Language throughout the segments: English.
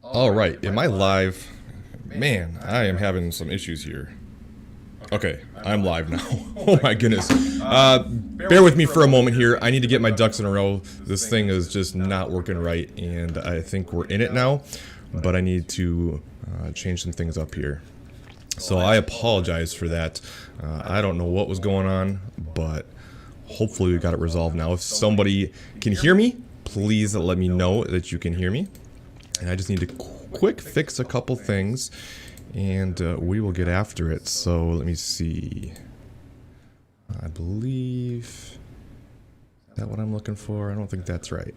All right, am I live? Man, I am having some issues here. Okay, I'm live now. Oh my goodness. Bear with me for a moment here. I need to get my ducks in a row. This thing is just not working right, and I think we're in it now, but I need to change some things up here. So I apologize for that. I don't know what was going on, but hopefully we got it resolved now. If somebody can hear me, please let me know that you can hear me. And I just need to quick fix a couple things, and we will get after it. So let me see. I believe, is that what I'm looking for? I don't think that's right.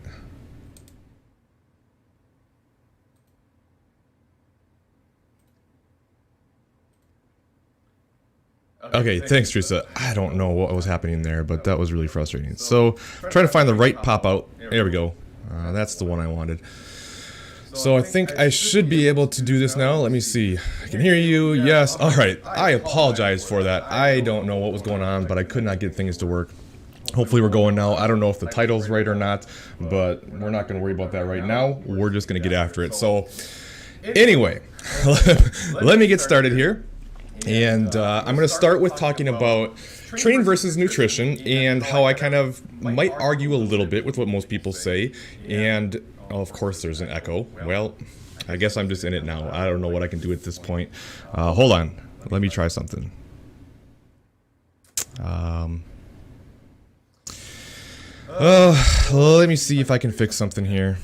Okay, thanks, Teresa. I don't know what was happening there, but that was really frustrating. So, try to find the right pop-out. There we go. That's the one I wanted. So I think I should be able to do this now. Let me see. I can hear you. Yes. All right. I apologize for that. I don't know what was going on, but I could not get things to work. Hopefully we're going now. I don't know if the title's right or not, but we're not going to worry about that right now. We're just going to get after it. So anyway, let me get started here. And I'm going to start with talking about training versus nutrition and how I kind of might argue a little bit with what most people say. And oh, of course there's an echo. Well, I guess I'm just in it now. I don't know what I can do at this point. Hold on. Let me try something. Let me see if I can fix something here.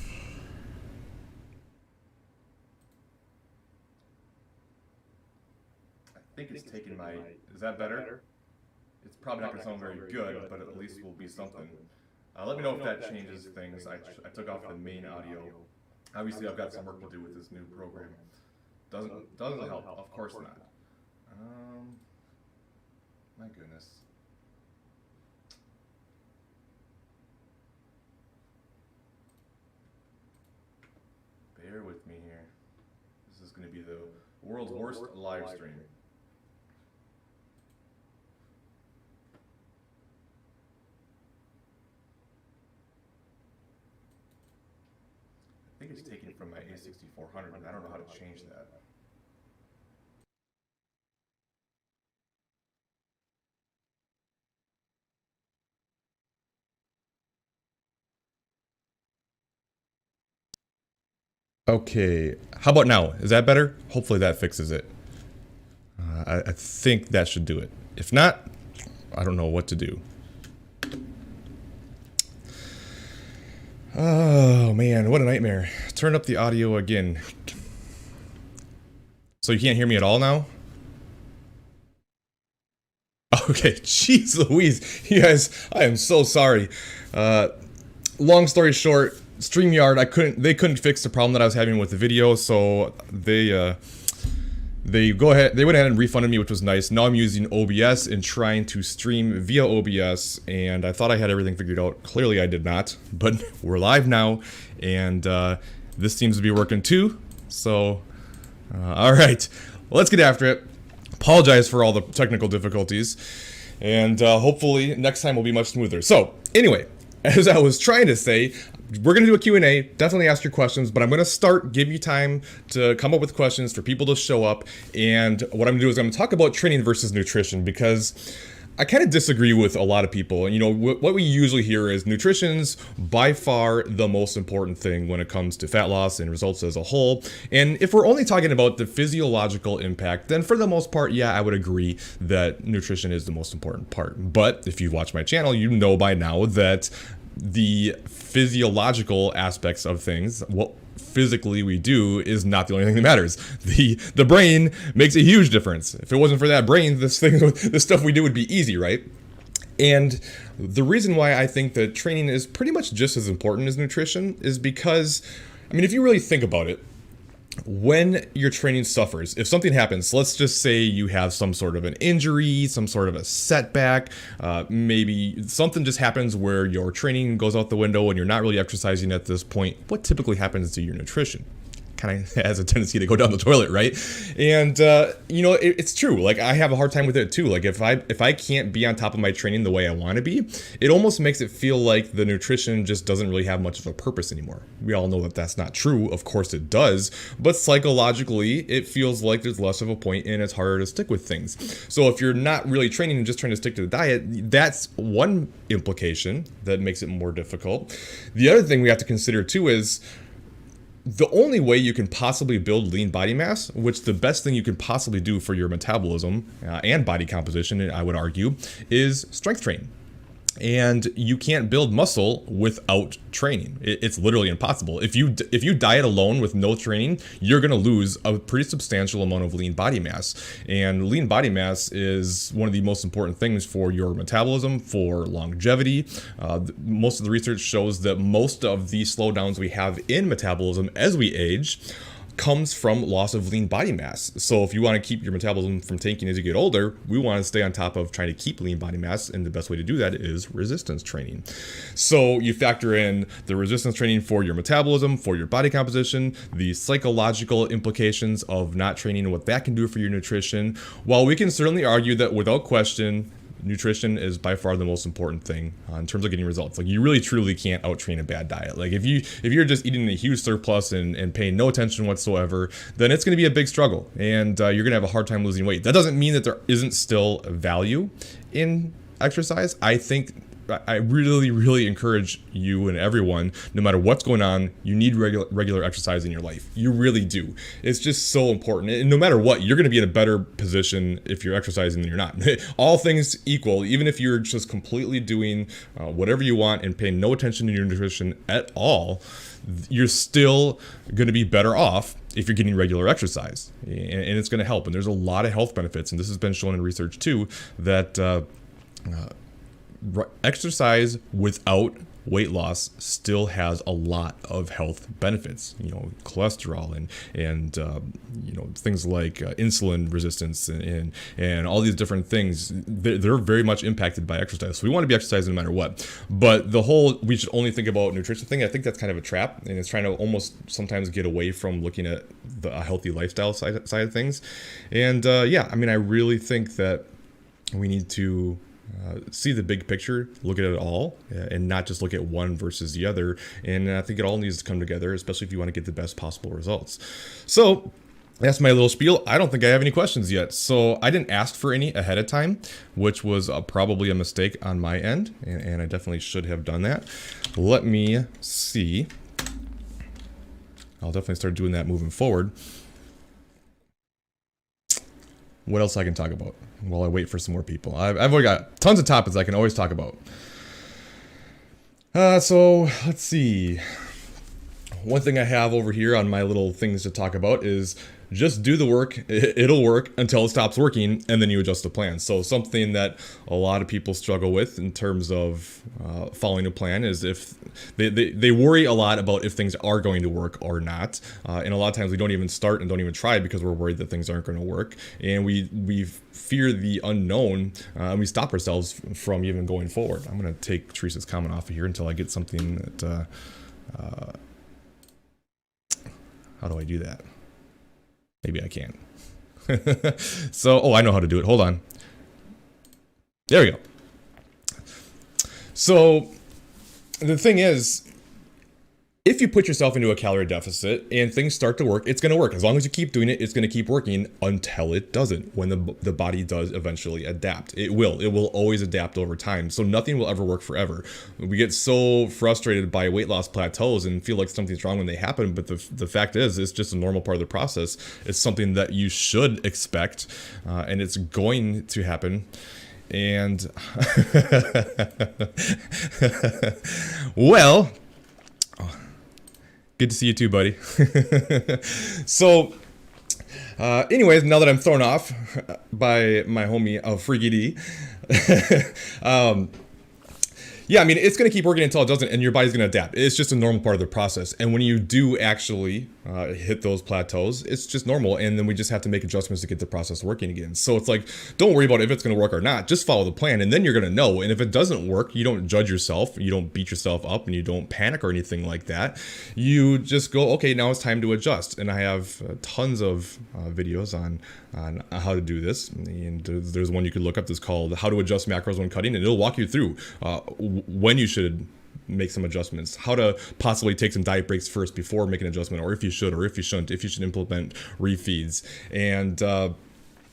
I think it's taking my... Is that better? It's probably not going to sound very good, but at least will be something. Let me know if that changes things. I took off the main audio. Obviously, I've got some work to do with this new program. Doesn't help. Of course not. My goodness. Bear with me here. This is going to be the world's worst live stream. I think it's taken from my A6400, and I don't know how to change that. Okay, how about now? Is that better? Hopefully that fixes it. I think that should do it. If not, I don't know what to do. Oh man, what a nightmare. Turn up the audio again. So you can't hear me at all now? Okay, jeez Louise. You guys, I am so sorry. Long story short, StreamYard, they couldn't fix the problem that I was having with the video, so they went ahead and refunded me, which was nice. Now I'm using OBS and trying to stream via OBS, and I thought I had everything figured out. Clearly I did not, but we're live now, and this seems to be working too. So, all right, let's get after it. Apologize for all the technical difficulties, and hopefully next time will be much smoother. So, anyway, as I was trying to say, we're going to do a Q&A. Definitely ask your questions, but I'm going to give you time to come up with questions for people to show up. And what I'm going to do is I'm going to talk about training versus nutrition, because I kind of disagree with a lot of people. And, you know, what we usually hear is nutrition's by far the most important thing when it comes to fat loss and results as a whole. And if we're only talking about the physiological impact, then for the most part, yeah, I would agree that nutrition is the most important part. But if you've watched my channel, you know by now that the physiological aspects of things, what physically we do, is not the only thing that matters. The brain makes a huge difference. If it wasn't for that brain, the stuff we do would be easy, right? And the reason why I think that training is pretty much just as important as nutrition is because, I mean, if you really think about it, when your training suffers, if something happens, let's just say you have some sort of an injury, some sort of a setback, maybe something just happens where your training goes out the window and you're not really exercising at this point, what typically happens to your nutrition? kind of has a tendency to go down the toilet, right? And it's true. Like, I have a hard time with it too. Like, if I can't be on top of my training the way I want to be, it almost makes it feel like the nutrition just doesn't really have much of a purpose anymore. We all know that that's not true. Of course it does, but psychologically it feels like there's less of a point and it's harder to stick with things. So if you're not really training and just trying to stick to the diet, that's one implication that makes it more difficult. The other thing we have to consider too is the only way you can possibly build lean body mass, which the best thing you can possibly do for your metabolism and body composition, I would argue, is strength training. And you can't build muscle without training. It's literally impossible. If you diet alone with no training, you're going to lose a pretty substantial amount of lean body mass. And lean body mass is one of the most important things for your metabolism, for longevity. Most of the research shows that most of the slowdowns we have in metabolism as we age comes from loss of lean body mass. So if you want to keep your metabolism from tanking as you get older, we want to stay on top of trying to keep lean body mass, and the best way to do that is resistance training. So you factor in the resistance training for your metabolism, for your body composition, the psychological implications of not training and what that can do for your nutrition. While we can certainly argue that without question, nutrition is by far the most important thing in terms of getting results. Like, you really truly can't out-train a bad diet. Like, if you're just eating a huge surplus and paying no attention whatsoever, then it's going to be a big struggle, and you're going to have a hard time losing weight. That doesn't mean that there isn't still value in exercise. I really, really encourage you and everyone, no matter what's going on, you need regular exercise in your life. You really do. It's just so important. And no matter what, you're going to be in a better position if you're exercising than you're not. All things equal, even if you're just completely doing whatever you want and paying no attention to your nutrition at all, you're still going to be better off if you're getting regular exercise. And it's going to help. And there's a lot of health benefits. And this has been shown in research too, that exercise without weight loss still has a lot of health benefits. Cholesterol and things like insulin resistance and all these different things. They're very much impacted by exercise. So we want to be exercising no matter what. But the whole we should only think about nutrition thing, I think that's kind of a trap, and it's trying to almost sometimes get away from looking at a healthy lifestyle side of things. And I really think that we need to see the big picture, look at it all, and not just look at one versus the other. And I think it all needs to come together, especially if you want to get the best possible results. So that's my little spiel. I don't think I have any questions yet. So I didn't ask for any ahead of time, which was probably a mistake on my end. And I definitely should have done that. Let me see. I'll definitely start doing that moving forward. What else I can talk about while I wait for some more people? I've already got tons of topics I can always talk about. So let's see. One thing I have over here on my little things to talk about is just do the work. It'll work until it stops working, and then you adjust the plan. So something that a lot of people struggle with in terms of following a plan is if they worry a lot about if things are going to work or not. And a lot of times we don't even start and don't even try because we're worried that things aren't going to work. And we fear the unknown, and we stop ourselves from even going forward. I'm going to take Teresa's comment off of here until I get something that... how do I do that? Maybe I can't. I know how to do it. Hold on. There we go. So the thing is, if you put yourself into a calorie deficit and things start to work, it's going to work. As long as you keep doing it, it's going to keep working until it doesn't. When the body does eventually adapt, it will. It will always adapt over time. So nothing will ever work forever. We get so frustrated by weight loss plateaus and feel like something's wrong when they happen. But the fact is, it's just a normal part of the process. It's something that you should expect, and it's going to happen. And well. Good to see you too, buddy. So, anyways, now that I'm thrown off by my homie Freaky D, Yeah, I mean, it's going to keep working until it doesn't, and your body's going to adapt. It's just a normal part of the process. And when you do actually hit those plateaus, it's just normal. And then we just have to make adjustments to get the process working again. So it's like, don't worry about if it's going to work or not. Just follow the plan, and then you're going to know. And if it doesn't work, you don't judge yourself. You don't beat yourself up, and you don't panic or anything like that. You just go, okay, now it's time to adjust. And I have tons of videos on how to do this. And there's one you could look up that's called How to Adjust Macros When Cutting, and it'll walk you through when you should make some adjustments, how to possibly take some diet breaks first before making an adjustment, or if you should or if you shouldn't, if you should implement refeeds, and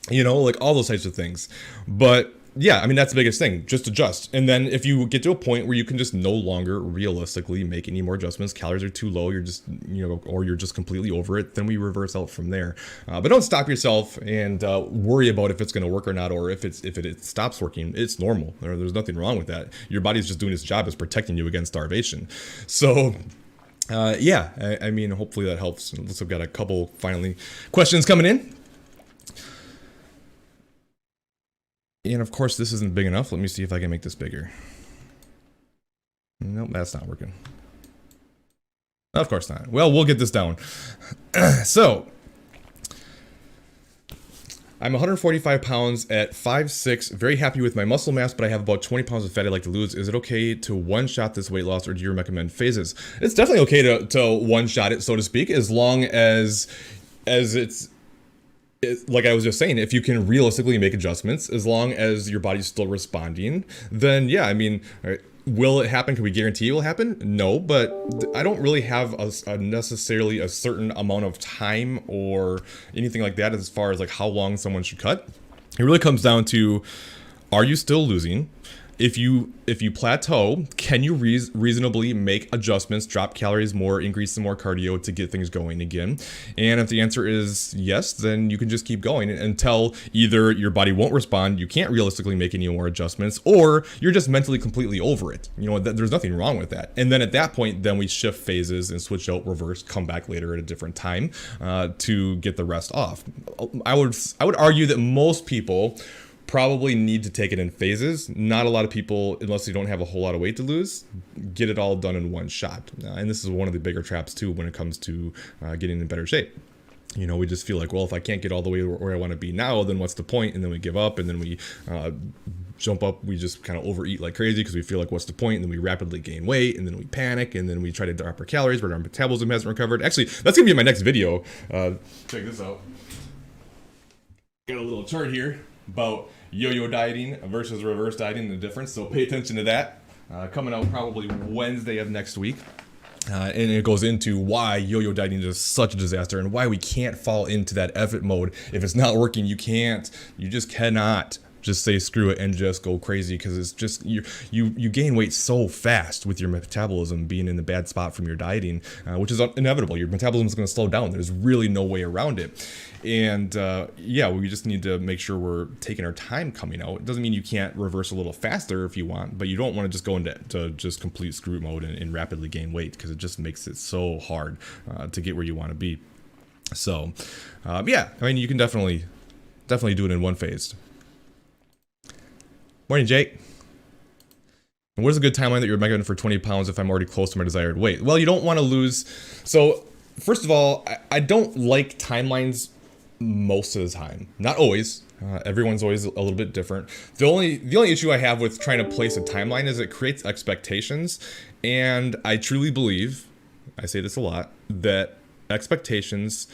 like all those types of things. But yeah, I mean, that's the biggest thing, just adjust. And then if you get to a point where you can just no longer realistically make any more adjustments, calories are too low, you're just, or you're just completely over it, then we reverse out from there. But don't stop yourself and worry about if it's going to work or not, or if it stops working. It's normal. There's nothing wrong with that. Your body's just doing its job as protecting you against starvation. So I mean, hopefully that helps. Looks like I've got a couple finally questions coming in. And of course, this isn't big enough. Let me see if I can make this bigger. Nope, that's not working. Of course not. Well, we'll get this down. So, I'm 145 pounds at 5'6", very happy with my muscle mass, but I have about 20 pounds of fat I'd like to lose. Is it okay to one-shot this weight loss, or do you recommend phases? It's definitely okay to one-shot it, so to speak, as long as it's like I was just saying, if you can realistically make adjustments, as long as your body's still responding, then yeah, I mean, will it happen? Can we guarantee it will happen? No, but I don't really have necessarily a certain amount of time or anything like that as far as like how long someone should cut. It really comes down to, are you still losing? If you plateau, can you reasonably make adjustments, drop calories more, increase some more cardio to get things going again? And if the answer is yes, then you can just keep going until either your body won't respond, you can't realistically make any more adjustments, or you're just mentally completely over it. There's nothing wrong with that. And then at that point, then we shift phases and switch out, reverse, come back later at a different time to get the rest off. I would argue that most people probably need to take it in phases. Not a lot of people, unless you don't have a whole lot of weight to lose, get it all done in one shot. And this is one of the bigger traps too when it comes to getting in better shape. We just feel like, well, if I can't get all the way where I want to be now, then what's the point? And then we give up, and then we jump up. We just kind of overeat like crazy because we feel like, what's the point? And then we rapidly gain weight, and then we panic, and then we try to drop our calories, but our metabolism hasn't recovered. Actually, that's going to be my next video. Check this out. Got a little chart here about yo-yo dieting versus reverse dieting and the difference, so pay attention to that. Coming out probably Wednesday of next week. And it goes into why yo-yo dieting is such a disaster and why we can't fall into that effort mode. If it's not working, you just cannot just say screw it and just go crazy, because it's just you gain weight so fast with your metabolism being in a bad spot from your dieting, which is inevitable. Your metabolism is going to slow down. There's really no way around it. And we just need to make sure we're taking our time coming out. It doesn't mean you can't reverse a little faster if you want, but you don't want to just go into just complete screw mode and rapidly gain weight, because it just makes it so hard to get where you want to be. So I mean, you can definitely do it in one phase. Morning, Jake. And what is a good timeline that you're recommending for 20 pounds if I'm already close to my desired weight? Well, you don't want to lose. So first of all, I don't like timelines most of the time. Not always. Everyone's always a little bit different. The only issue I have with trying to place a timeline is it creates expectations. And I truly believe, I say this a lot, that expectations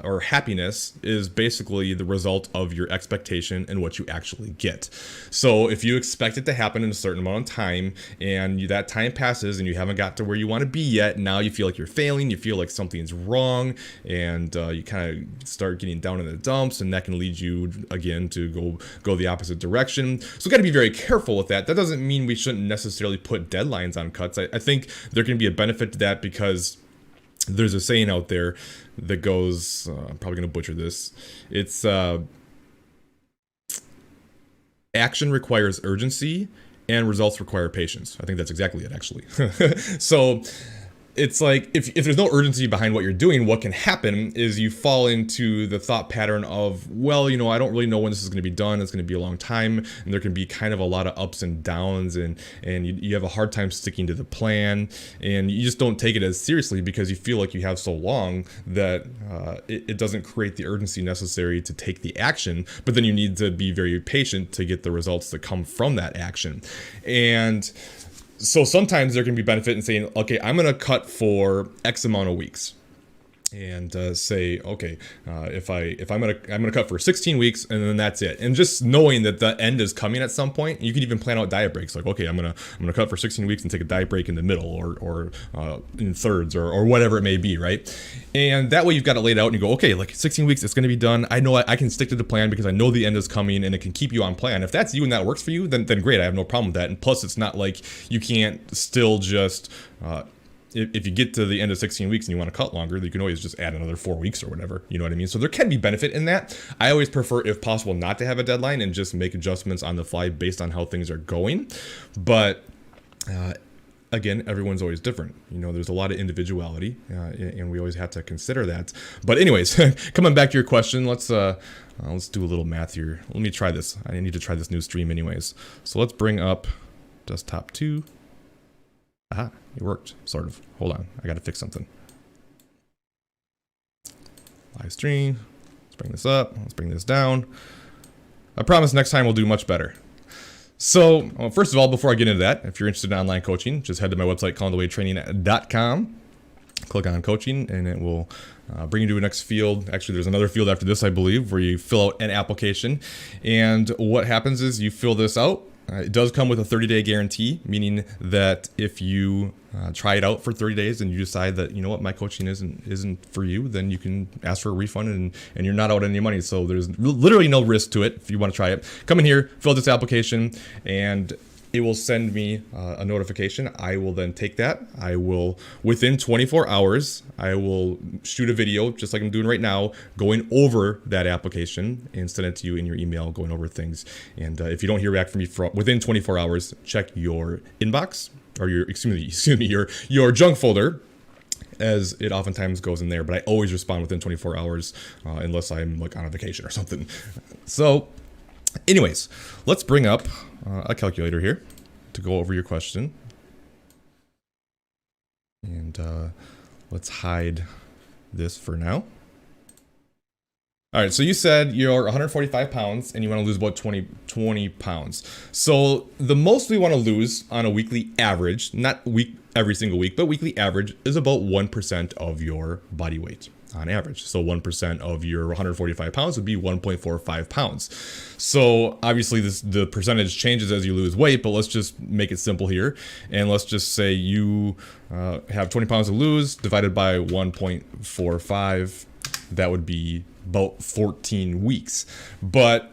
or happiness is basically the result of your expectation and what you actually get. So if you expect it to happen in a certain amount of time and that time passes and you haven't got to where you want to be yet, now you feel like you're failing, you feel like something's wrong, and you kind of start getting down in the dumps, and that can lead you again to go the opposite direction. So we got to be very careful with that. That doesn't mean we shouldn't necessarily put deadlines on cuts. I think there can be a benefit to that, because there's a saying out there that goes, I'm probably going to butcher this. It's action requires urgency and results require patience. I think that's exactly it, actually. So it's like if there's no urgency behind what you're doing, what can happen is you fall into the thought pattern of, well, I don't really know when this is going to be done. It's going to be a long time, and there can be kind of a lot of ups and downs, and you have a hard time sticking to the plan, and you just don't take it as seriously because you feel like you have so long that it doesn't create the urgency necessary to take the action. But then you need to be very patient to get the results that come from that action. And so sometimes there can be benefit in saying, okay, I'm going to cut for X amount of weeks. And say, okay, if I'm gonna cut for 16 weeks, and then that's it. And just knowing that the end is coming at some point, you can even plan out diet breaks. Like, okay, I'm gonna cut for 16 weeks and take a diet break in the middle, or in thirds, or whatever it may be, right? And that way you've got it laid out, and you go, okay, like 16 weeks, it's gonna be done. I know I can stick to the plan because I know the end is coming, and it can keep you on plan. If that's you and that works for you, then great. I have no problem with that. And plus, it's not like you can't still just if you get to the end of 16 weeks and you want to cut longer, you can always just add another 4 weeks or whatever. You know what I mean? So there can be benefit in that. I always prefer, if possible, not to have a deadline and just make adjustments on the fly based on how things are going. But again, everyone's always different. There's a lot of individuality, and we always have to consider that. But anyways, coming back to your question, let's do a little math here. Let me try this. I need to try this new stream anyways. So let's bring up desktop 2. Aha, it worked, sort of. Hold on, I gotta fix something. Live stream, let's bring this up, let's bring this down. I promise next time we'll do much better. So, first of all, before I get into that, if you're interested in online coaching, just head to my website, ColinDeWaayTraining.com. Click on coaching, and it will bring you to the next field. Actually, there's another field after this, I believe, where you fill out an application. And what happens is you fill this out. It does come with a 30-day guarantee, meaning that if you try it out for 30 days and you decide that, my coaching isn't for you, then you can ask for a refund and you're not out any money. So there's literally no risk to it if you want to try it. Come in here, fill out this application, and it will send me a notification. I will then take that. I will, within 24 hours, I will shoot a video, just like I'm doing right now, going over that application and send it to you in your email, going over things. And if you don't hear back from me within 24 hours, check your inbox, or your junk folder, as it oftentimes goes in there. But I always respond within 24 hours, unless I'm like on a vacation or something. So anyways, let's bring up a calculator here to go over your question. And let's hide this for now. All right, so you said you're 145 pounds and you want to lose about 20 pounds. So the most we want to lose on a weekly average, not every single week, but weekly average, is about 1% of your body weight on average. So 1% of your 145 pounds would be 1.45 pounds. So obviously the percentage changes as you lose weight, but let's just make it simple here. And let's just say you have 20 pounds to lose divided by 1.45. That would be about 14 weeks. But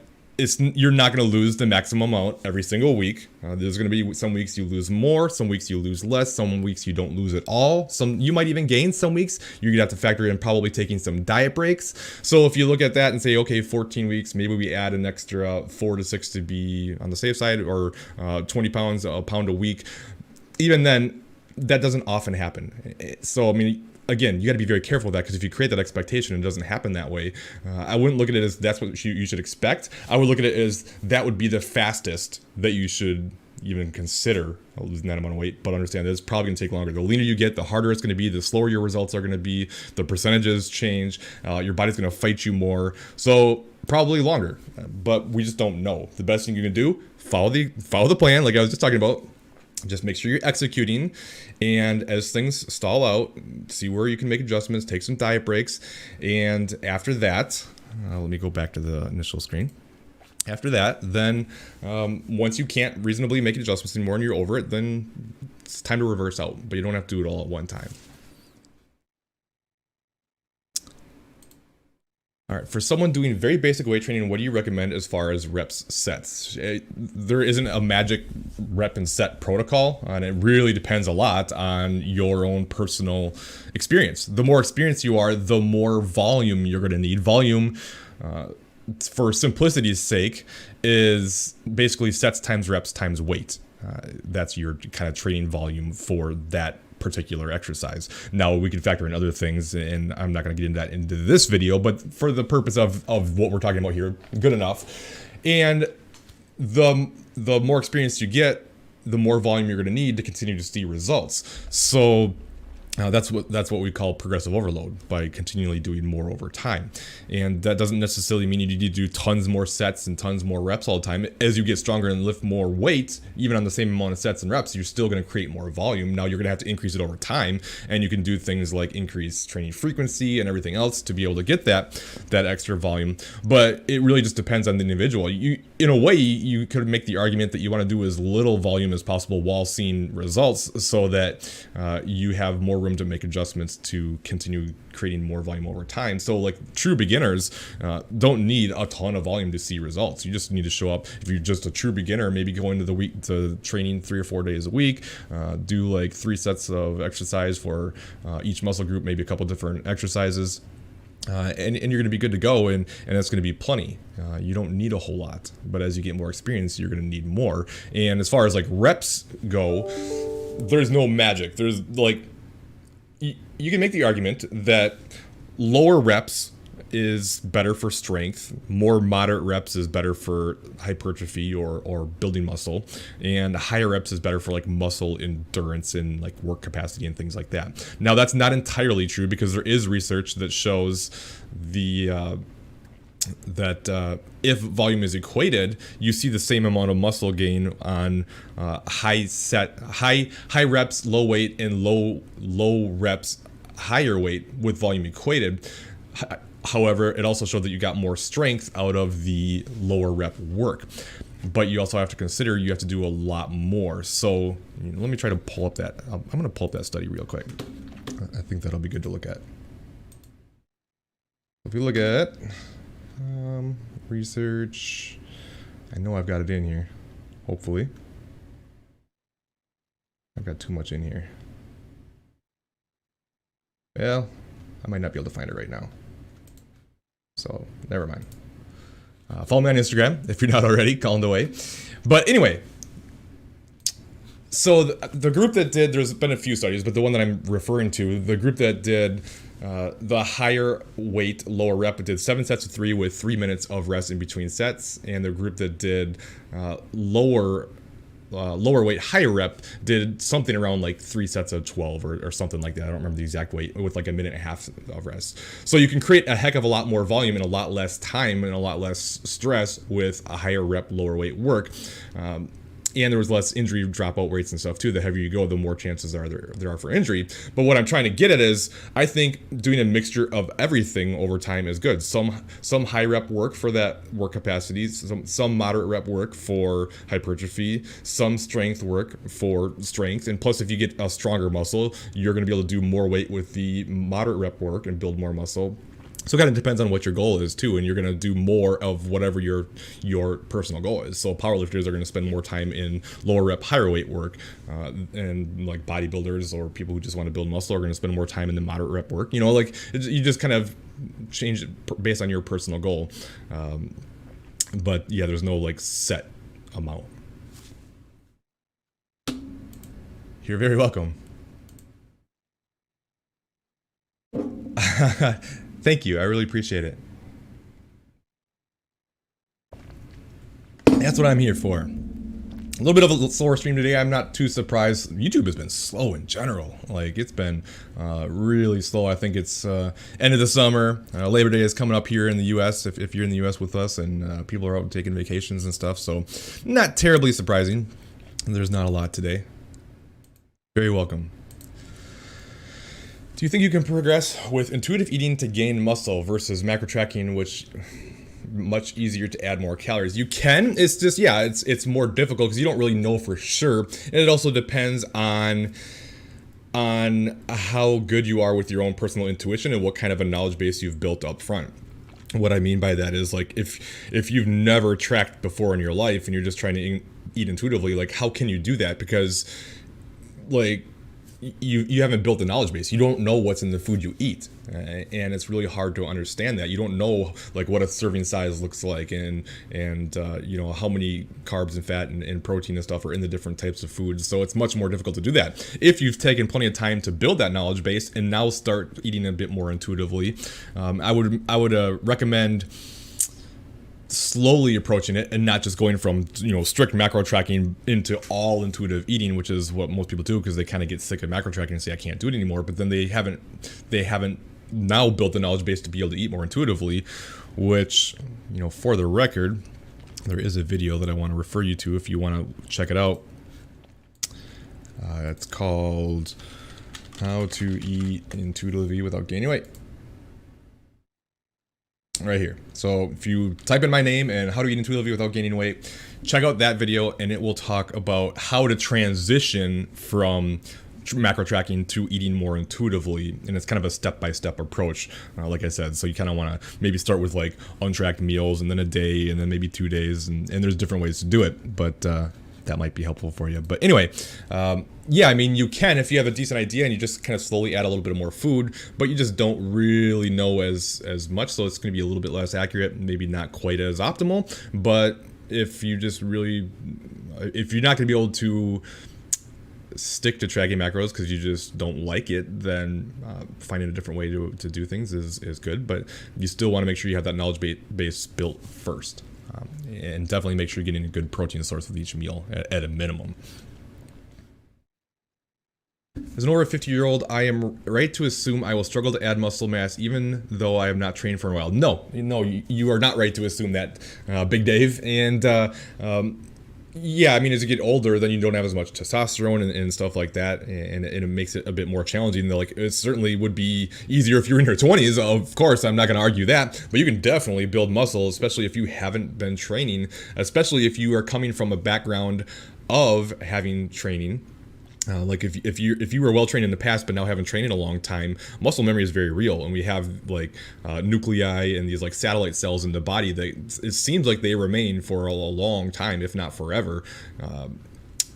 you're not going to lose the maximum amount every single week. There's going to be some weeks you lose more, some weeks you lose less, some weeks you don't lose at all. Some you might even gain some weeks. You're going to have to factor in probably taking some diet breaks. So if you look at that and say, okay, 14 weeks, maybe we add an extra 4 to 6 to be on the safe side, or 20 pounds, a pound a week. Even then, that doesn't often happen. So, I mean, again, you got to be very careful with that, because if you create that expectation and it doesn't happen that way, I wouldn't look at it as that's what you should expect. I would look at it as that would be the fastest that you should even consider losing that amount of weight, but understand that it's probably going to take longer. The leaner you get, the harder it's going to be, the slower your results are going to be, the percentages change, your body's going to fight you more, so probably longer, but we just don't know. The best thing you can do, follow the plan, like I was just talking about. Just make sure you're executing, and as things stall out, see where you can make adjustments, take some diet breaks, and after that, let me go back to the initial screen. After that, then once you can't reasonably make adjustments anymore and you're over it, then it's time to reverse out, but you don't have to do it all at one time. All right, for someone doing very basic weight training, what do you recommend as far as reps sets? There isn't a magic rep and set protocol, and it really depends a lot on your own personal experience. The more experienced you are, the more volume you're going to need. Volume, for simplicity's sake, is basically sets times reps times weight. That's your kind of training volume for that particular exercise. Now we can factor in other things, and I'm not going to get into that into this video, but for the purpose of what we're talking about here, good enough. And the more experience you get, the more volume you're going to need to continue to see results. So that's what we call progressive overload, by continually doing more over time. And that doesn't necessarily mean you need to do tons more sets and tons more reps all the time. As you get stronger and lift more weight, even on the same amount of sets and reps, you're still going to create more volume. Now you're going to have to increase it over time, and you can do things like increase training frequency and everything else to be able to get that extra volume. But it really just depends on the individual. In a way, you could make the argument that you want to do as little volume as possible while seeing results, so that you have more room to make adjustments to continue creating more volume over time. So like true beginners don't need a ton of volume to see results. You just need to show up. If you're just a true beginner, maybe go into the week to training 3 or 4 days a week, do like 3 sets of exercise for each muscle group, maybe a couple different exercises. And you're going to be good to go, and that's going to be plenty. You don't need a whole lot, but as you get more experience, you're going to need more. And as far as like reps go, there's no magic. There's like, you can make the argument that lower reps is better for strength, more moderate reps is better for hypertrophy or building muscle, and higher reps is better for like muscle endurance and like work capacity and things like that. Now that's not entirely true, because there is research that shows that if volume is equated, you see the same amount of muscle gain on high reps, low weight, and low reps, higher weight with volume equated. However, it also showed that you got more strength out of the lower rep work. But you also have to consider you have to do a lot more. So let me try to pull up that. I'm going to pull up that study real quick. I think that'll be good to look at. If we look at research, I know I've got it in here. Hopefully. I've got too much in here. Well, I might not be able to find it right now. So, never mind. Follow me on Instagram if you're not already, Colin DeWaay. But anyway, so the group that did, there's been a few studies, but the one that I'm referring to, the group that did the higher weight, lower rep, did 7 sets of 3 with 3 minutes of rest in between sets. And the group that did lower weight, higher rep, did something around like 3 sets of 12 or something like that. I don't remember the exact weight, with like 1.5 minutes of rest. So you can create a heck of a lot more volume in a lot less time and a lot less stress with a higher rep, lower weight work. And there was less injury dropout rates and stuff too. The heavier you go, the more chances there are for injury. But what I'm trying to get at is, I think doing a mixture of everything over time is good. Some high rep work for that work capacity, some moderate rep work for hypertrophy, some strength work for strength. And plus, if you get a stronger muscle, you're going to be able to do more weight with the moderate rep work and build more muscle. So it kind of depends on what your goal is too, and you're going to do more of whatever your personal goal is. So powerlifters are going to spend more time in lower rep, higher weight work, and like bodybuilders or people who just want to build muscle are going to spend more time in the moderate rep work. Like you just kind of change it based on your personal goal. But yeah, there's no like set amount. You're very welcome. Thank you. I really appreciate it. That's what I'm here for. A little bit of a slower stream today. I'm not too surprised. YouTube has been slow in general. Like, it's been really slow. I think it's end of the summer. Labor Day is coming up here in the U.S. if you're in the U.S. with us, and people are out taking vacations and stuff. So not terribly surprising. There's not a lot today. Very welcome. Do you think you can progress with intuitive eating to gain muscle versus macro tracking, which much easier to add more calories? You can. It's just, yeah, it's more difficult because you don't really know for sure, and it also depends on how good you are with your own personal intuition and what kind of a knowledge base you've built up front. What I mean by that is, like, if you've never tracked before in your life and you're just trying to eat intuitively, like, how can you do that? Because, like, you haven't built the knowledge base. You don't know what's in the food you eat, and it's really hard to understand that. You don't know like what a serving size looks like, and you know, how many carbs and fat and protein and stuff are in the different types of foods. So it's much more difficult to do that. If you've taken plenty of time to build that knowledge base and now start eating a bit more intuitively, I would recommend slowly approaching it and not just going from, you know, strict macro tracking into all intuitive eating, which is what most people do because they kind of get sick of macro tracking and say I can't do it anymore. But then they haven't now built the knowledge base to be able to eat more intuitively, which, you know, for the record, there is a video that I want to refer you to if you want to check it out. It's called How to Eat Intuitively Without Gaining Weight. Right here. So if you type in my name and how to eat intuitively without gaining weight, check out that video, and it will talk about how to transition from macro tracking to eating more intuitively. And it's kind of a step-by-step approach, like I said. So you kind of want to maybe start with like untracked meals, and then a day, and then maybe 2 days, and there's different ways to do it, but that might be helpful for you. But anyway, yeah, I mean, you can, if you have a decent idea and you just kind of slowly add a little bit more food, but you just don't really know as much, so it's going to be a little bit less accurate, maybe not quite as optimal. But if you just really, if you're not going to be able to stick to tracking macros because you just don't like it, then finding a different way to do things is good. But you still want to make sure you have that knowledge base built first. And definitely make sure you're getting a good protein source with each meal at a minimum. As an over 50-year-old, I am right to assume I will struggle to add muscle mass even though I have not trained for a while. No, you are not right to assume that, Big Dave. And yeah, I mean, as you get older, then you don't have as much testosterone and stuff like that, and it makes it a bit more challenging. Like, it certainly would be easier if you're in your 20s, of course, I'm not going to argue that, but you can definitely build muscle, especially if you haven't been training, especially if you are coming from a background of having training. Like if you were well trained in the past but now haven't trained in a long time, muscle memory is very real, and we have like nuclei and these like satellite cells in the body that it seems like they remain for a long time, if not forever,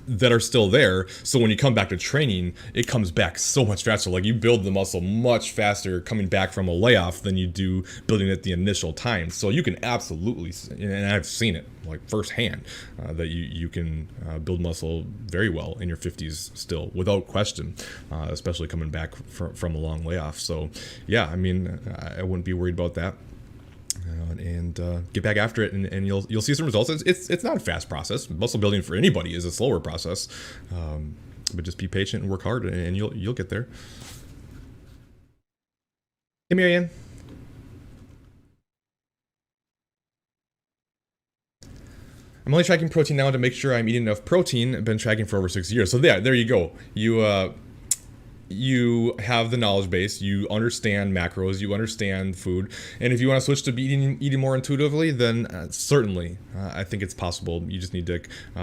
that are still there. So when you come back to training, it comes back so much faster. Like, you build the muscle much faster coming back from a layoff than you do building it the initial time. So you can absolutely, and I've seen it like firsthand, that you can build muscle very well in your 50s still, without question, especially coming back from a long layoff. So yeah, I mean, I wouldn't be worried about that. And get back after it, and you'll see some results. It's not a fast process. Muscle building for anybody is a slower process, but just be patient and work hard, and you'll get there. Hey, Marianne. I'm only tracking protein now to make sure I'm eating enough protein. I've been tracking for over 6 years. So there you go. You have the knowledge base, you understand macros, you understand food, and if you want to switch to eating more intuitively, then certainly I think it's possible. You just need to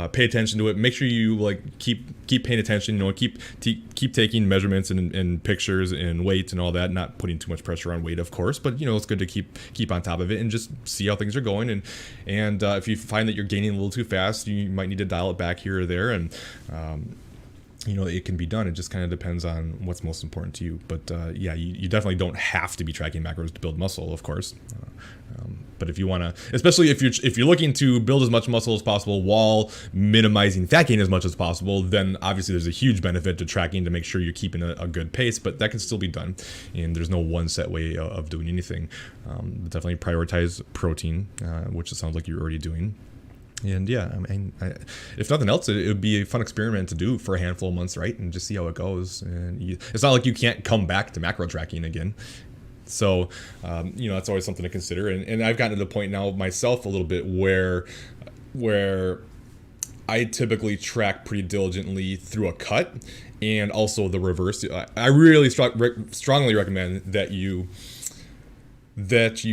pay attention to it. Make sure you like keep paying attention. You know, keep taking measurements and pictures and weight and all that. Not putting too much pressure on weight, of course, but you know, it's good to keep on top of it and just see how things are going. And if you find that you're gaining a little too fast, you might need to dial it back here or there. And you know, it can be done. It just kind of depends on what's most important to you. But yeah, you definitely don't have to be tracking macros to build muscle, of course. But if you want to, especially if you're looking to build as much muscle as possible while minimizing fat gain as much as possible, then obviously there's a huge benefit to tracking to make sure you're keeping a good pace. But that can still be done, and there's no one set way of doing anything. Definitely prioritize protein, which it sounds like you're already doing. And yeah, I mean, if nothing else, it would be a fun experiment to do for a handful of months, right? And just see how it goes. And it's not like you can't come back to macro tracking again. So, you know, that's always something to consider. And I've gotten to the point now myself a little bit where I typically track pretty diligently through a cut, and also the reverse. I really strongly recommend that you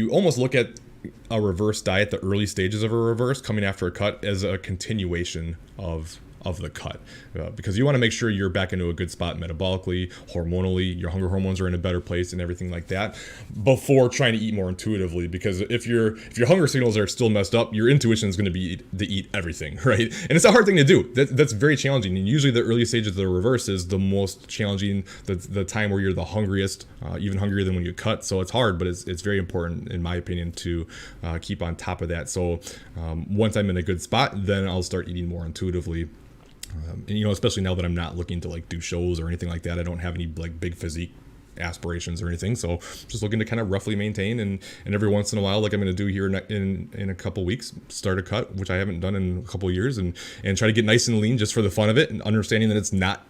almost look at a reverse diet, the early stages of a reverse coming after a cut, as a continuation of of the cut, because you want to make sure you're back into a good spot metabolically, hormonally, your hunger hormones are in a better place and everything like that before trying to eat more intuitively. Because if your hunger signals are still messed up, your intuition is going to be to eat everything, right? And it's a hard thing to do. That's very challenging. And usually the early stages of the reverse is the most challenging, the time where you're the hungriest, even hungrier than when you cut. So it's hard, but it's very important, in my opinion, to keep on top of that. So once I'm in a good spot, then I'll start eating more intuitively. And especially now that I'm not looking to like do shows or anything like that, I don't have any like big physique aspirations or anything, so just looking to kind of roughly maintain, and every once in a while, like I'm going to do here in a couple weeks, start a cut, which I haven't done in a couple of years, and try to get nice and lean just for the fun of it, and understanding that it's not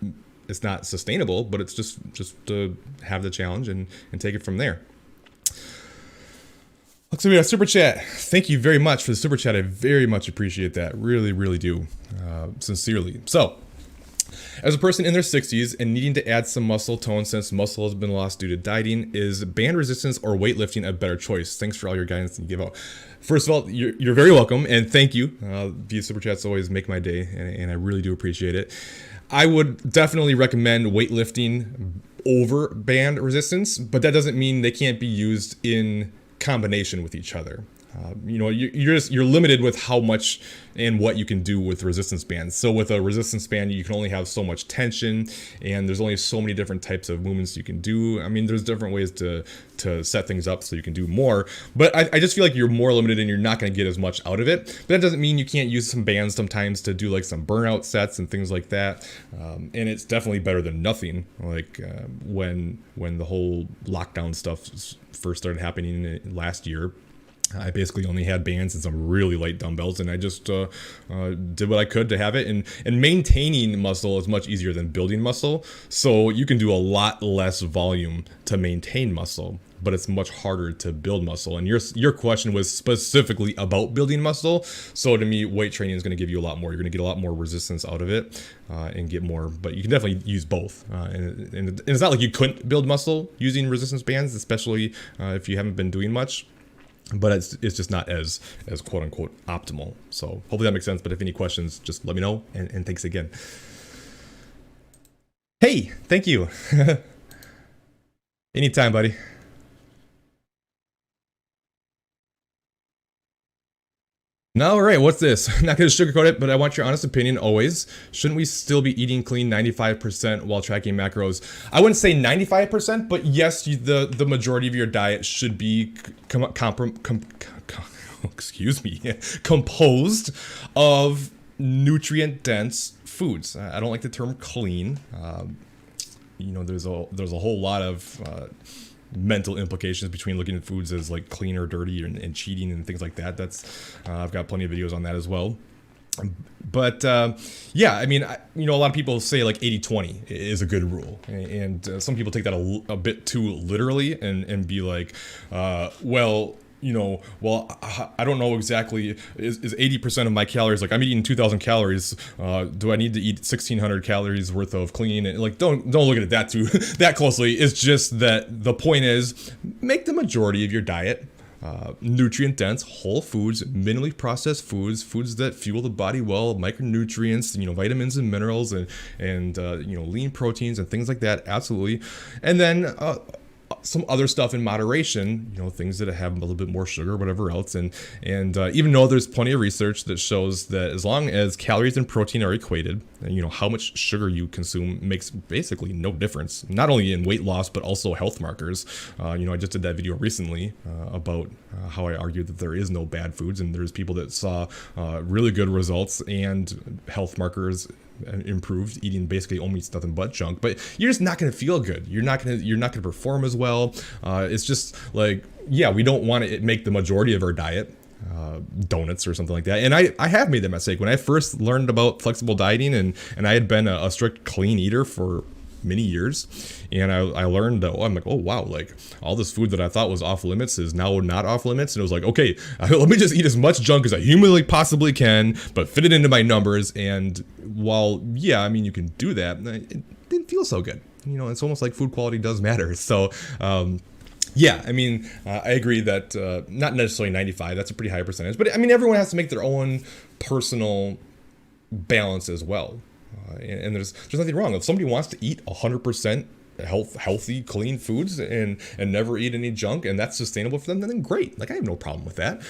sustainable, but it's just to have the challenge and take it from there. Looks like we got a super chat. Thank you very much for the super chat. I very much appreciate that. Really, really do. Sincerely. So, as a person in their 60s and needing to add some muscle tone since muscle has been lost due to dieting, is band resistance or weightlifting a better choice? Thanks for all your guidance you give out. First of all, you're very welcome, and thank you. These super chats always make my day, and I really do appreciate it. I would definitely recommend weightlifting over band resistance, but that doesn't mean they can't be used in combination with each other. You're limited with how much and what you can do with resistance bands. So with a resistance band, you can only have so much tension, and there's only so many different types of movements you can do. I mean, there's different ways to set things up so you can do more, but I just feel like you're more limited and you're not going to get as much out of it. But that doesn't mean you can't use some bands sometimes to do like some burnout sets and things like that. And it's definitely better than nothing. Like when the whole lockdown stuff first started happening last year, I basically only had bands and some really light dumbbells, and I just did what I could to have it. And maintaining muscle is much easier than building muscle. So you can do a lot less volume to maintain muscle, but it's much harder to build muscle. And your question was specifically about building muscle. So to me, weight training is going to give you a lot more. You're going to get a lot more resistance out of it and get more, but you can definitely use both. And it's not like you couldn't build muscle using resistance bands, especially if you haven't been doing much. But it's just not as quote unquote optimal. So hopefully that makes sense. But if any questions, just let me know. And thanks again. Hey, thank you. Anytime, buddy. Now, all right, what's this? I'm not going to sugarcoat it, but I want your honest opinion always. Shouldn't we still be eating clean 95% while tracking macros? I wouldn't say 95%, but yes, the majority of your diet should be composed of nutrient-dense foods. I don't like the term clean. There's a whole lot of mental implications between looking at foods as like clean or dirty and cheating and things like that. That's I've got plenty of videos on that as well. But yeah, I mean, a lot of people say like 80-20 is a good rule, and some people take that a bit too literally and be like, well, I don't know exactly, is 80% of my calories, like I'm eating 2,000 calories, do I need to eat 1,600 calories worth of clean? And like, don't look at it that closely. It's just that the point is, make the majority of your diet nutrient dense, whole foods, minimally processed foods that fuel the body well, micronutrients, vitamins and minerals, and lean proteins and things like that. Absolutely. And then some other stuff in moderation, things that have a little bit more sugar, whatever else. And even though there's plenty of research that shows that as long as calories and protein are equated, how much sugar you consume makes basically no difference, not only in weight loss, but also health markers. I just did that video recently about how I argued that there is no bad foods, and there's people that saw really good results and health markers improved eating basically almost nothing but junk. But you're just not going to feel good. You're not going to perform as well. It's just like, yeah, we don't want to make the majority of our diet donuts or something like that. And I have made that mistake when I first learned about flexible dieting, and I had been a strict clean eater for many years, and I learned that I'm like, oh wow, like all this food that I thought was off limits is now not off limits. And it was like, okay, let me just eat as much junk as I humanly possibly can, but fit it into my numbers. And while you can do that, it didn't feel so good. It's almost like food quality does matter. So yeah, I agree that not necessarily 95, that's a pretty high percentage, but everyone has to make their own personal balance as well. And there's nothing wrong. If somebody wants to eat 100% healthy, clean foods and never eat any junk, and that's sustainable for them, then great. Like, I have no problem with that.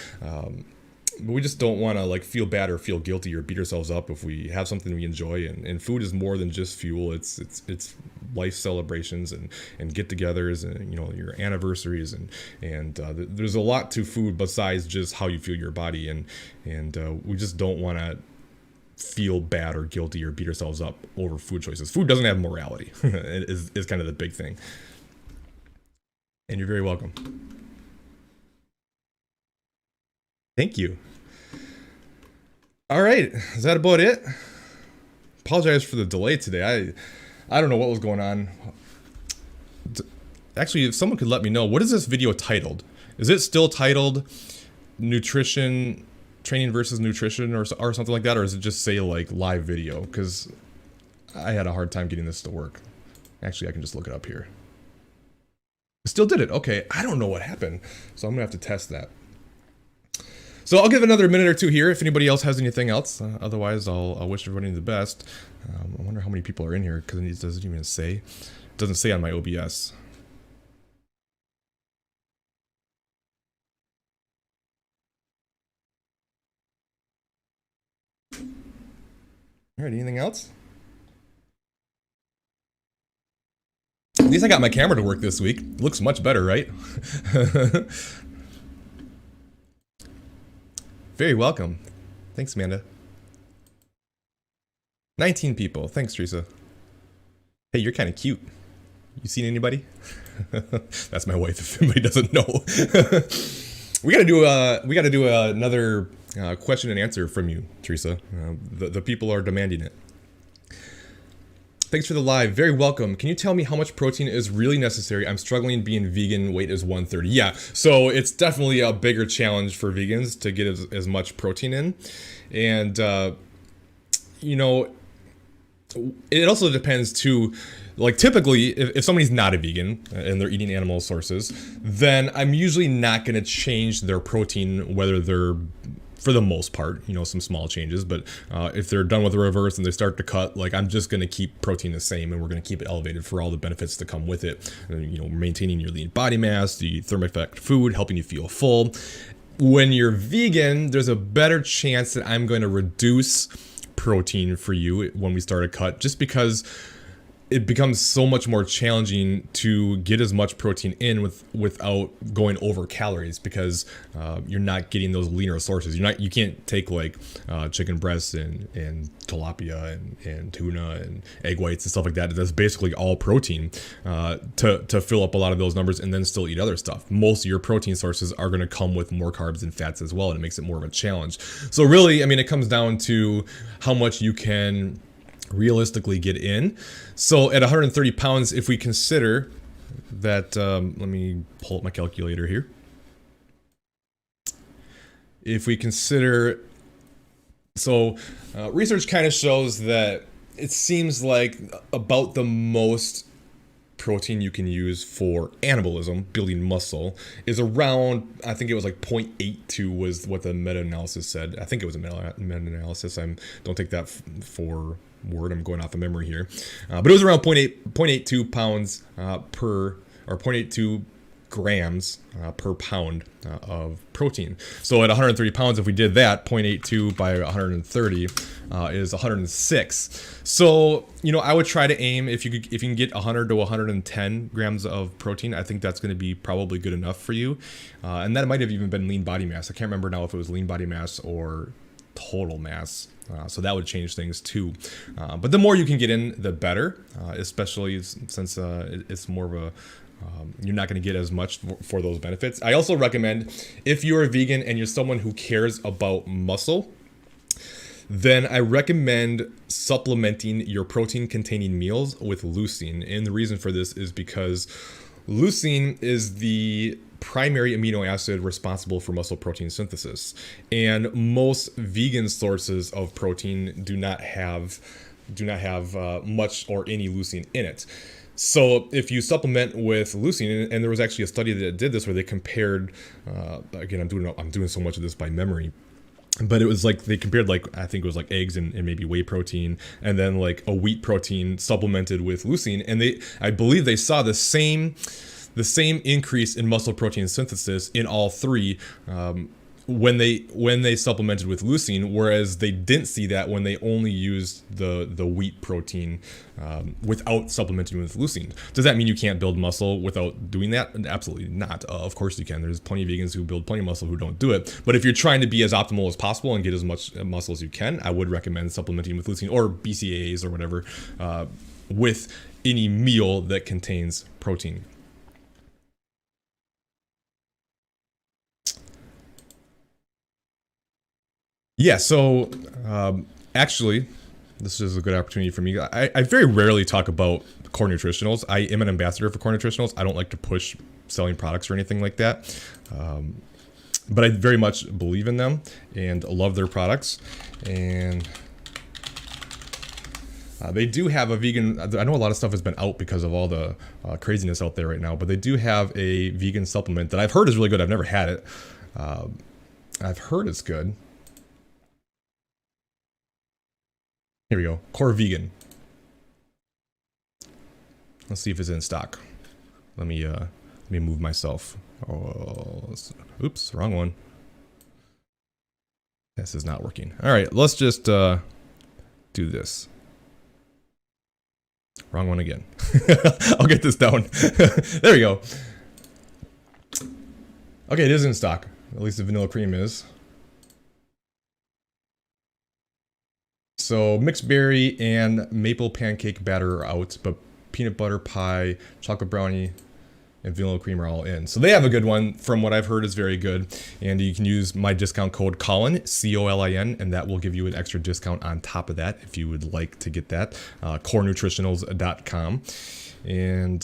But we just don't want to like feel bad or feel guilty or beat ourselves up if we have something we enjoy. And food is more than just fuel. It's life celebrations and get-togethers and your anniversaries and there's a lot to food besides just how you feel your body. And we just don't want to feel bad or guilty or beat ourselves up over food choices. Food doesn't have morality. is kind of the big thing. And you're very welcome. Thank you. All right, is that about it? Apologize for the delay today. I don't know what was going on. Actually, if someone could let me know, what is this video titled? Is it still titled Nutrition, Training versus Nutrition or something like that? Or does it just say like live video? Because I had a hard time getting this to work. Actually, I can just look it up here. It still did it. Okay, I don't know what happened. So I'm gonna have to test that. So I'll give another minute or two here if anybody else has anything else. Otherwise, I'll wish everybody the best. I wonder how many people are in here because it doesn't even say. It doesn't say on my OBS. All right, anything else? At least I got my camera to work this week. It looks much better, right? Very welcome. Thanks, Amanda. 19 people. Thanks, Teresa. Hey, you're kind of cute. You seen anybody? That's my wife. If anybody doesn't know, we gotta do another question and answer from you, Teresa. The people are demanding it. Thanks for the live. Very welcome. Can you tell me how much protein is really necessary? I'm struggling being vegan. Weight is 130. Yeah, so it's definitely a bigger challenge for vegans to get as much protein in. And, it also depends too. Like typically, if somebody's not a vegan and they're eating animal sources, then I'm usually not going to change their protein, whether they're, for the most part, some small changes. But if they're done with the reverse and they start to cut, like I'm just going to keep protein the same, and we're going to keep it elevated for all the benefits that come with it. Maintaining your lean body mass, the thermofect food, helping you feel full. When you're vegan, there's a better chance that I'm going to reduce protein for you when we start a cut, just because it becomes so much more challenging to get as much protein in without going over calories, because you're not getting those leaner sources. You can't take like chicken breasts and tilapia and tuna and egg whites and stuff like that. That's basically all protein to fill up a lot of those numbers and then still eat other stuff. Most of your protein sources are going to come with more carbs and fats as well, and it makes it more of a challenge. So really, I mean, it comes down to how much you can realistically get in. So at 130 pounds, if we consider that, let me pull up my calculator here. If we consider, so research kind of shows that it seems like about the most protein you can use for anabolism, building muscle, is around, I think it was like 0.82 was what the meta-analysis said. I think it was a meta-analysis. Don't take that for word, I'm going off the memory here, but it was around 0.82 pounds per, or 0.82 grams per pound of protein. So at 130 pounds, if we did that, 0.82 by 130 is 106. So I would try to aim, if you can get 100 to 110 grams of protein, I think that's going to be probably good enough for you. And that might have even been lean body mass. I can't remember now if it was lean body mass or total mass. So that would change things too. But the more you can get in, the better, especially since it's more of a, you're not going to get as much for those benefits. I also recommend, if you're a vegan and you're someone who cares about muscle, then I recommend supplementing your protein containing meals with leucine. And the reason for this is because leucine is the primary amino acid responsible for muscle protein synthesis, and most vegan sources of protein do not have much or any leucine in it. So if you supplement with leucine, and there was actually a study that did this where they compared, again, I'm doing so much of this by memory, but it was like they compared, like, I think it was like eggs and maybe whey protein, and then like a wheat protein supplemented with leucine, and I believe they saw the same increase in muscle protein synthesis in all three, when they supplemented with leucine, whereas they didn't see that when they only used the wheat protein without supplementing with leucine. Does that mean you can't build muscle without doing that? Absolutely not. Of course you can. There's plenty of vegans who build plenty of muscle who don't do it. But if you're trying to be as optimal as possible and get as much muscle as you can, I would recommend supplementing with leucine or BCAAs or whatever with any meal that contains protein. Yeah, so actually, this is a good opportunity for me. I very rarely talk about core nutritionals. I am an ambassador for core nutritionals. I don't like to push selling products or anything like that. But I very much believe in them and love their products. And they do have a vegan, I know a lot of stuff has been out because of all the craziness out there right now, but they do have a vegan supplement that I've heard is really good. I've never had it. I've heard it's good. Here we go, Core Vegan. Let's see if it's in stock. Let me move myself. Oh, oops, wrong one. This is not working. All right, let's just do this. Wrong one again. I'll get this down. There we go. Okay, it is in stock. At least the vanilla cream is. So mixed berry and maple pancake batter are out, but peanut butter pie, chocolate brownie, and vanilla cream are all in. So they have a good one. From what I've heard, is very good. And you can use my discount code Colin, C-O-L-I-N, and that will give you an extra discount on top of that if you would like to get that. corenutritionals.com. And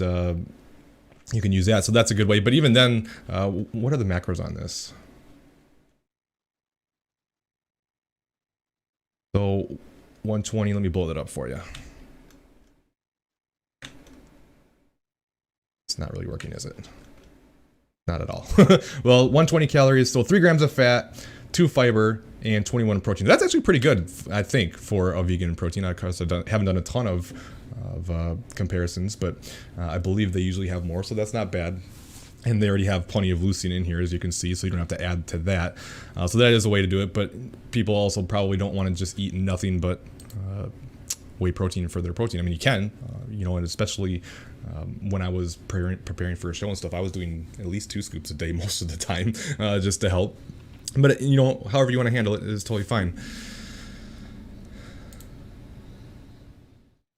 you can use that. So that's a good way. But even then, what are the macros on this? So 120, let me blow that up for you. It's not really working, is it? Not at all. Well, 120 calories, so 3 grams of fat, 2 fiber, and 21 protein. That's actually pretty good, I think, for a vegan protein. Of course, I haven't done a ton of comparisons, but I believe they usually have more, so that's not bad. And they already have plenty of leucine in here, as you can see, so you don't have to add to that. So that is a way to do it, but people also probably don't want to just eat nothing but whey protein for their protein. I mean, you can, you know, and especially when I was preparing for a show and stuff, I was doing at least 2 scoops a day most of the time, just to help. But, you know, however you want to handle it is totally fine.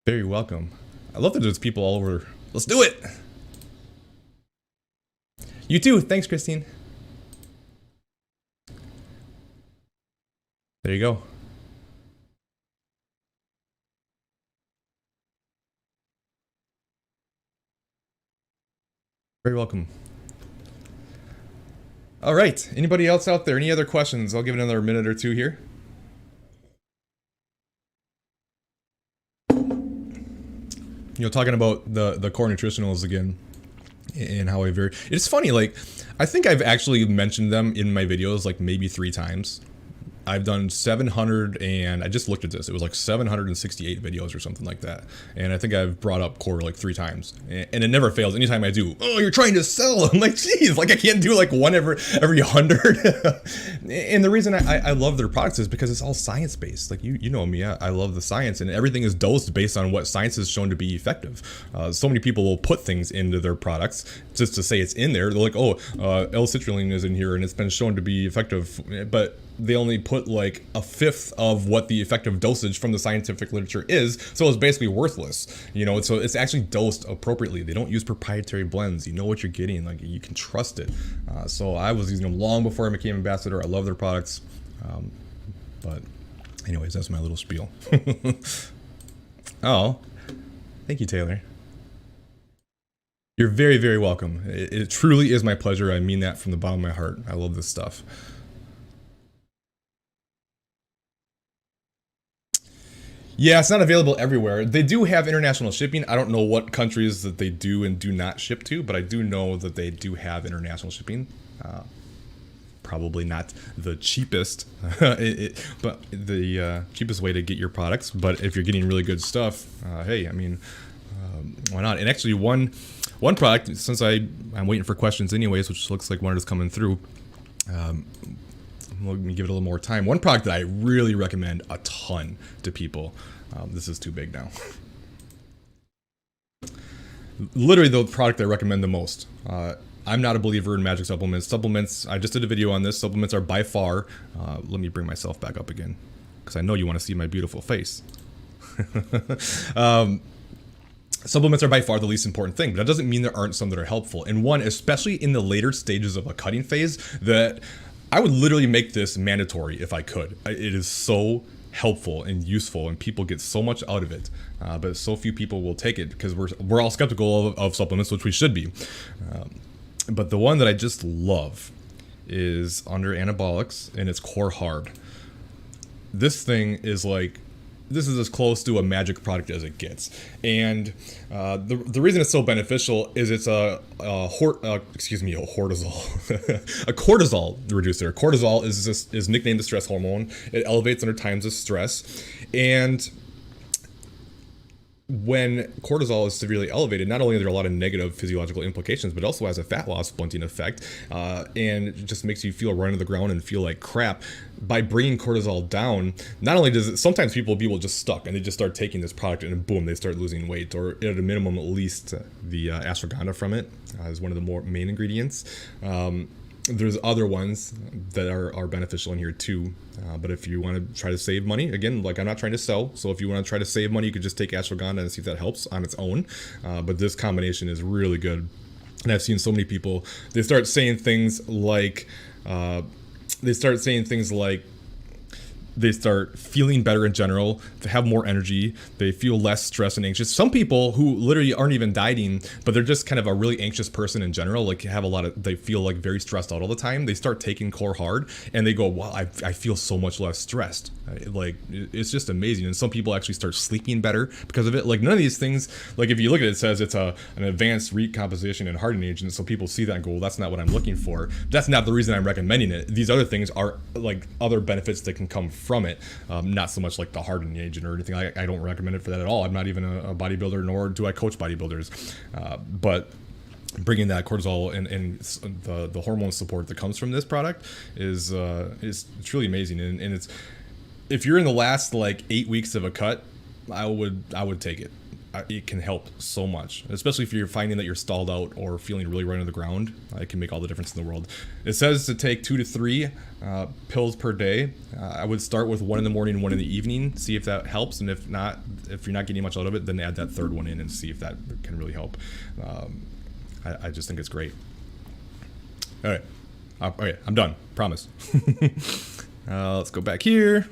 Very welcome. I love that there's people all over. Let's do it! You too. Thanks, Christine. There you go. Very welcome. All right. Anybody else out there? Any other questions? I'll give it another minute or two here. You know, talking about the core nutritionals again. And how I vary. It's funny, like, I think I've actually mentioned them in my videos like maybe 3 times. I've done 700, and I just looked at this. It was like 768 videos or something like that. And I think I've brought up core like 3 times, and it never fails. Anytime I do, oh, you're trying to sell. I'm like, geez, like I can't do like one every 100. And the reason I love their products is because it's all science based. Like you know me, I love the science, and everything is dosed based on what science has shown to be effective. So many people will put things into their products just to say it's in there. They're like, oh, L-citrulline is in here, and it's been shown to be effective, but they only put like 1/5 of what the effective dosage from the scientific literature is, so it's basically worthless, you know. So it's actually dosed appropriately. They don't use proprietary blends. You know what you're getting, like you can trust it. So I was using them long before I became ambassador. I love their products, but anyways, that's my little spiel. Oh, thank you, Taylor. You're very, very welcome. It truly is my pleasure. I mean that from the bottom of my heart. I love this stuff. Yeah, it's not available everywhere. They do have international shipping. I don't know what countries that they do and do not ship to, but I do know that they do have international shipping. probably not the cheapest, but the cheapest way to get your products. But if you're getting really good stuff, hey, I mean, why not? And actually, one product, since I'm waiting for questions anyways, which looks like one is coming through. Let me give it a little more time. One product that I really recommend a ton to people. This is too big now. Literally the product I recommend the most. I'm not a believer in magic supplements. Supplements, I just did a video on this. Supplements are by far, let me bring myself back up again, because I know you want to see my beautiful face. Supplements are by far the least important thing, but that doesn't mean there aren't some that are helpful. And one, especially in the later stages of a cutting phase, that I would literally make this mandatory if I could. It is so helpful and useful, and people get so much out of it, but so few people will take it because we're all skeptical of supplements, which we should be. But the one that I just love is under anabolics, and it's Core Hard. This thing is like, this is as close to a magic product as it gets. And the reason it's so beneficial is it's a cortisol reducer. Cortisol is nicknamed the stress hormone. It elevates under times of stress. And when cortisol is severely elevated, not only are there a lot of negative physiological implications, but also has a fat loss blunting effect, and it just makes you feel run to the ground and feel like crap. By bringing cortisol down, not only does it, sometimes people will be just stuck and they just start taking this product and boom, they start losing weight, or at a minimum, at least the ashwagandha from it is one of the more main ingredients. There's other ones that are beneficial in here too, but if you want to try to save money, again, like I'm not trying to sell, so if you want to try to save money, you could just take ashwagandha and see if that helps on its own, but this combination is really good. And I've seen so many people, they start saying things like they start feeling better in general, they have more energy, they feel less stressed and anxious. Some people who literally aren't even dieting, but they're just kind of a really anxious person in general, like they feel like very stressed out all the time. They start taking Core Hard and they go, wow, I feel so much less stressed. Like, it's just amazing. And some people actually start sleeping better because of it. Like, none of these things, like if you look at it, it says it's an advanced recomposition and hardening agent. So people see that and go, well, that's not what I'm looking for. That's not the reason I'm recommending it. These other things are like other benefits that can come from it, not so much like the hardening agent or anything. I don't recommend it for that at all. I'm not even a bodybuilder, nor do I coach bodybuilders. But bringing that cortisol and the hormone support that comes from this product is truly amazing. And it's, if you're in the last like 8 weeks of a cut, I would take it. It can help so much, especially if you're finding that you're stalled out or feeling really run to the ground. It can make all the difference in the world. It says to take 2 to 3 pills per day. I would start with 1 in the morning and 1 in the evening, see if that helps. And if you're not getting much out of it, then add that third one in and see if that can really help. I just think it's great. All right. Okay, I'm done. Promise. Let's go back here.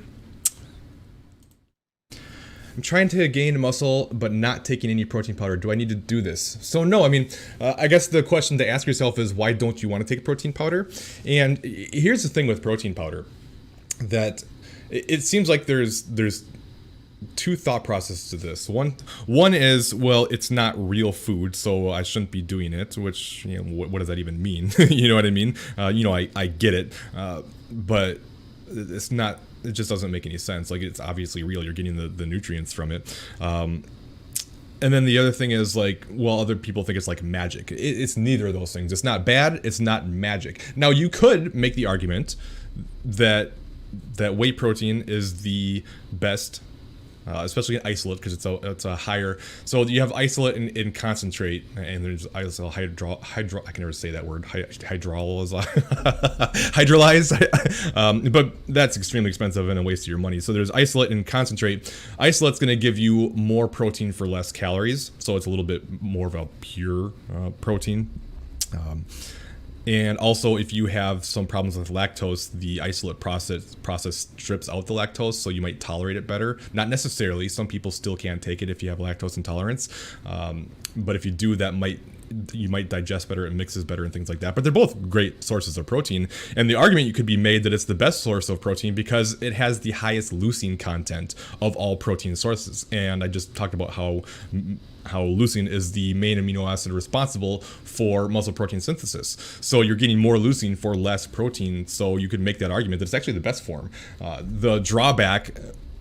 I'm trying to gain muscle, but not taking any protein powder. Do I need to do this? So no, I mean, I guess the question to ask yourself is, why don't you want to take protein powder? And here's the thing with protein powder, that it seems like there's 2 thought processes to this. One is, well, it's not real food, so I shouldn't be doing it, which, you know, what does that even mean? You know what I mean? I get it, but it's not, it just doesn't make any sense. Like, it's obviously real. You're getting the nutrients from it. And then the other thing is, like, well, other people think it's like magic. It's neither of those things. It's not bad. It's not magic. Now, you could make the argument that whey protein is the best, especially in isolate, because it's a higher. So you have isolate and concentrate, and there's isolate I can never say that word. Hydrolyze. But that's extremely expensive and a waste of your money. So there's isolate and concentrate. Isolate's going to give you more protein for less calories, so it's a little bit more of a pure protein. And also, if you have some problems with lactose, the isolate process strips out the lactose, so you might tolerate it better. Not necessarily. Some people still can't take it if you have lactose intolerance. But if you do, that might you might digest better, it mixes better and things like that. But they're both great sources of protein. And the argument could be made that it's the best source of protein because it has the highest leucine content of all protein sources. And I just talked about how leucine is the main amino acid responsible for muscle protein synthesis. So you're getting more leucine for less protein. So you could make that argument that it's actually the best form. The drawback,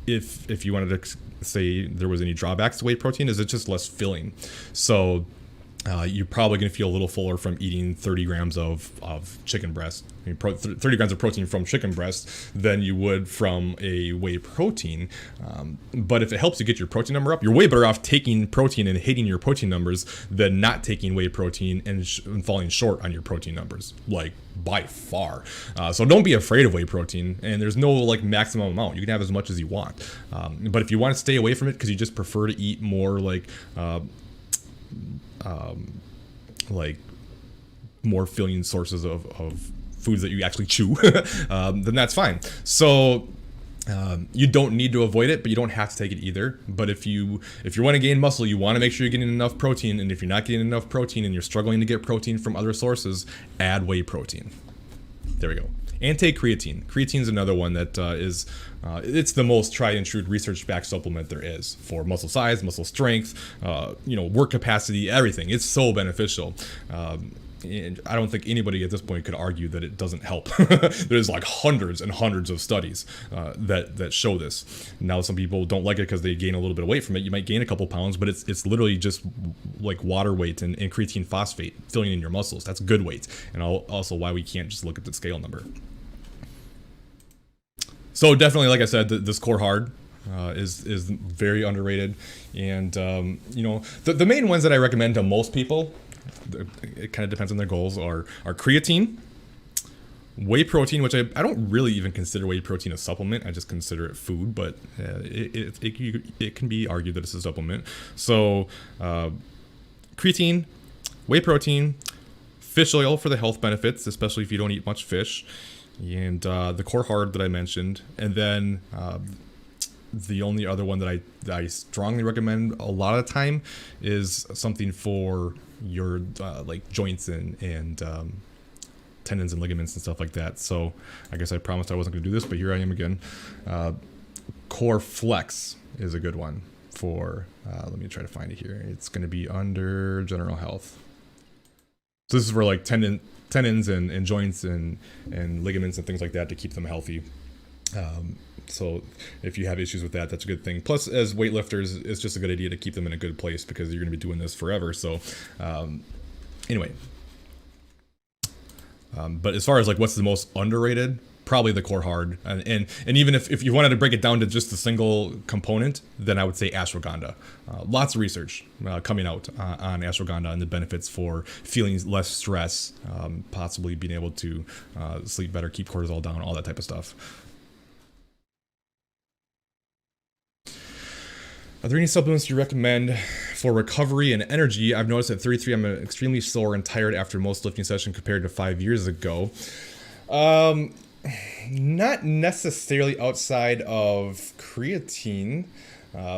if you wanted to say there was any drawbacks to whey protein, is it's just less filling. So you're probably going to feel a little fuller from eating 30 grams of chicken breast. 30 grams of protein from chicken breast than you would from a whey protein. But if it helps you get your protein number up, you're way better off taking protein and hitting your protein numbers than not taking whey protein and falling short on your protein numbers, like by far. So don't be afraid of whey protein, and there's no like maximum amount. You can have as much as you want. But if you want to stay away from it because you just prefer to eat more like more filling sources of foods that you actually chew, then that's fine. So you don't need to avoid it, but you don't have to take it either. But if you want to gain muscle, you want to make sure you're getting enough protein. And if you're not getting enough protein and you're struggling to get protein from other sources, add whey protein. There we go. And take creatine. Creatine is another one that it's the most tried and true research-backed supplement there is for muscle size, muscle strength, work capacity, everything. It's so beneficial. And I don't think anybody at this point could argue that it doesn't help. There's like hundreds and hundreds of studies that show this. Now, some people don't like it because they gain a little bit of weight from it. You might gain a couple pounds, but it's literally just like water weight and creatine phosphate filling in your muscles. That's good weight, and also why we can't just look at the scale number. So definitely, like I said, this core hard is very underrated, and the main ones that I recommend to most people, it kind of depends on their goals, are creatine, whey protein, which I don't really even consider whey protein a supplement. I just consider it food, but it can be argued that it's a supplement. So creatine, whey protein, fish oil for the health benefits, especially if you don't eat much fish, and the core hard that I mentioned, and then the only other one that I strongly recommend a lot of the time is something for your like joints and tendons and ligaments and stuff like that. So I guess I promised I wasn't going to do this, but here I am again. Core Flex is a good one for, let me try to find it here. It's going to be under general health. So this is for like tendons and joints and ligaments and things like that to keep them healthy. So if you have issues with that, that's a good thing. Plus, as weightlifters, it's just a good idea to keep them in a good place because you're going to be doing this forever. So anyway, but as far as like what's the most underrated, probably the core hard. And even if you wanted to break it down to just a single component, then I would say ashwagandha. Lots of research coming out on ashwagandha and the benefits for feeling less stress, possibly being able to sleep better, keep cortisol down, all that type of stuff. Are there any supplements you recommend for recovery and energy? I've noticed at 33 I'm extremely sore and tired after most lifting session compared to 5 years ago. Not necessarily outside of creatine.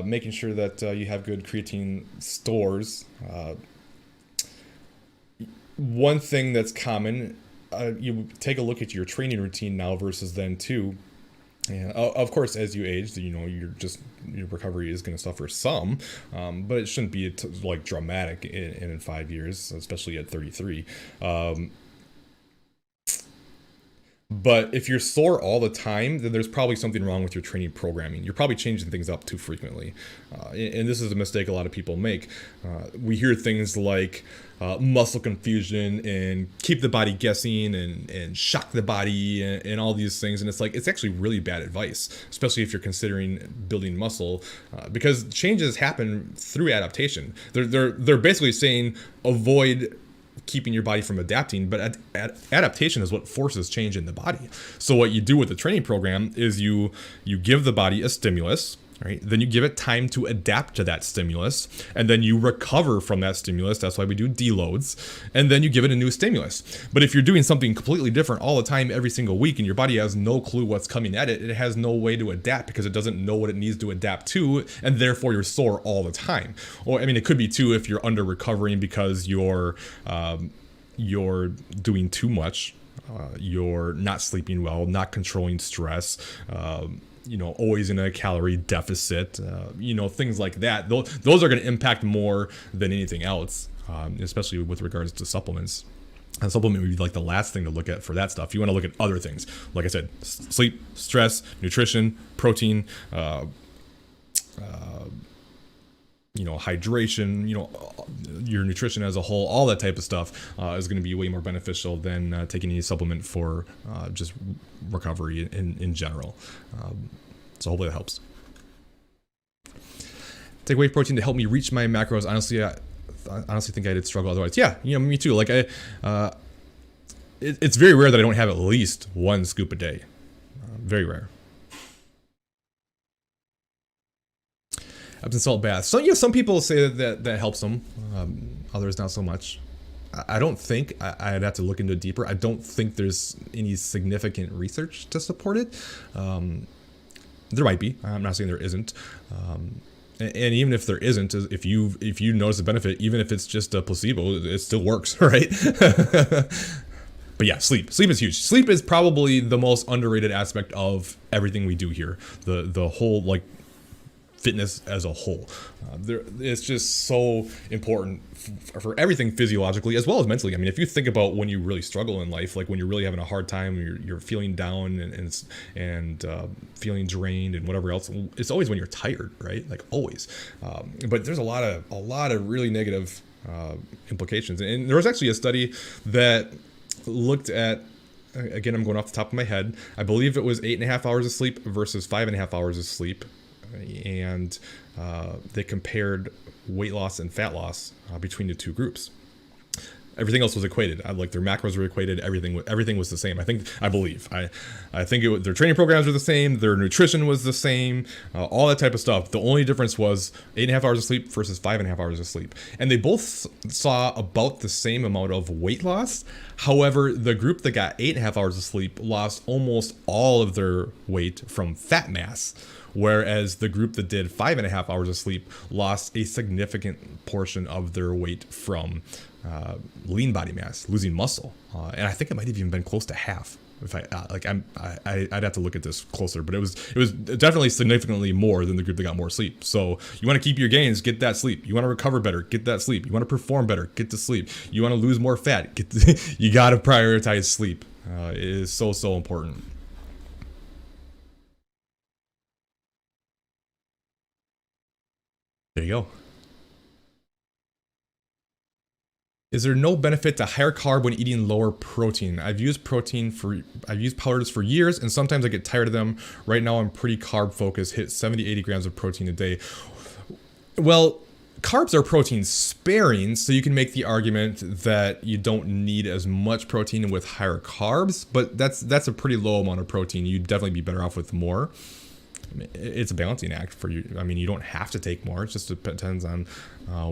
Making sure that you have good creatine stores. One thing that's common, you take a look at your training routine now versus then too. And of course, as you age, your recovery is going to suffer some, but it shouldn't be like dramatic in 5 years, especially at 33. But if you're sore all the time, then there's probably something wrong with your training programming. You're probably changing things up too frequently. And this is a mistake a lot of people make. We hear things like muscle confusion and keep the body guessing and shock the body and all these things. And it's like, it's actually really bad advice, especially if you're considering building muscle, because changes happen through adaptation. They're basically saying avoid keeping your body from adapting, but adaptation is what forces change in the body. So what you do with the training program is you give the body a stimulus, right? Then you give it time to adapt to that stimulus, and then you recover from that stimulus. That's why we do deloads. And then you give it a new stimulus. But if you're doing something completely different all the time, every single week, and your body has no clue what's coming at it, it has no way to adapt because it doesn't know what it needs to adapt to, and therefore you're sore all the time. Or, I mean, it could be too if you're under recovering because you're doing too much. You're not sleeping well, not controlling stress, always in a calorie deficit, things like that. Those are going to impact more than anything else, especially with regards to supplements. And supplement would be like the last thing to look at for that stuff. You want to look at other things. Like I said, sleep, stress, nutrition, protein, hydration, your nutrition as a whole, all that type of stuff is going to be way more beneficial than taking any supplement for just recovery in general. So hopefully that helps. Take whey protein to help me reach my macros. Honestly, I honestly think I did struggle otherwise. Yeah, me too. Like it's very rare that I don't have at least one scoop a day. Very rare. Epsom salt baths. So some people say that helps them. Others not so much. I don't think I'd have to look into it deeper. I don't think there's any significant research to support it. There might be. I'm not saying there isn't. And even if there isn't, if you notice a benefit, even if it's just a placebo, it still works, right? But yeah, sleep is huge. Sleep is probably the most underrated aspect of everything we do here. The whole fitness as a whole. It's just so important for everything physiologically as well as mentally. I mean, if you think about when you really struggle in life, like when you're really having a hard time, you're feeling down and feeling drained and whatever else, it's always when you're tired, right? Like always. But there's a lot of really negative implications. And there was actually a study that looked at, again, I'm going off the top of my head, I believe it was 8.5 hours of sleep versus 5.5 hours of sleep. And they compared weight loss and fat loss between the two groups. Everything else was equated. Like their macros were equated. Everything was the same. I believe. I think their training programs were the same. Their nutrition was the same. All that type of stuff. The only difference was 8.5 hours of sleep versus 5.5 hours of sleep. And they both saw about the same amount of weight loss. However, the group that got 8.5 hours of sleep lost almost all of their weight from fat mass. Whereas the group that did 5.5 hours of sleep lost a significant portion of their weight from lean body mass, losing muscle, and I think it might have even been close to half. If I'd have to look at this closer, but it was definitely significantly more than the group that got more sleep. So you want to keep your gains, get that sleep. You want to recover better, get that sleep. You want to perform better, get the sleep. You want to lose more fat, you got to prioritize sleep. It is so important. There you go. Is there no benefit to higher carb when eating lower protein? I've used powders for years, and sometimes I get tired of them. Right now I'm pretty carb focused, hit 70-80 grams of protein a day. Well, carbs are protein sparing, so you can make the argument that you don't need as much protein with higher carbs, but that's a pretty low amount of protein. You'd definitely be better off with more. It's a balancing act for you. I mean, you don't have to take more. It just depends on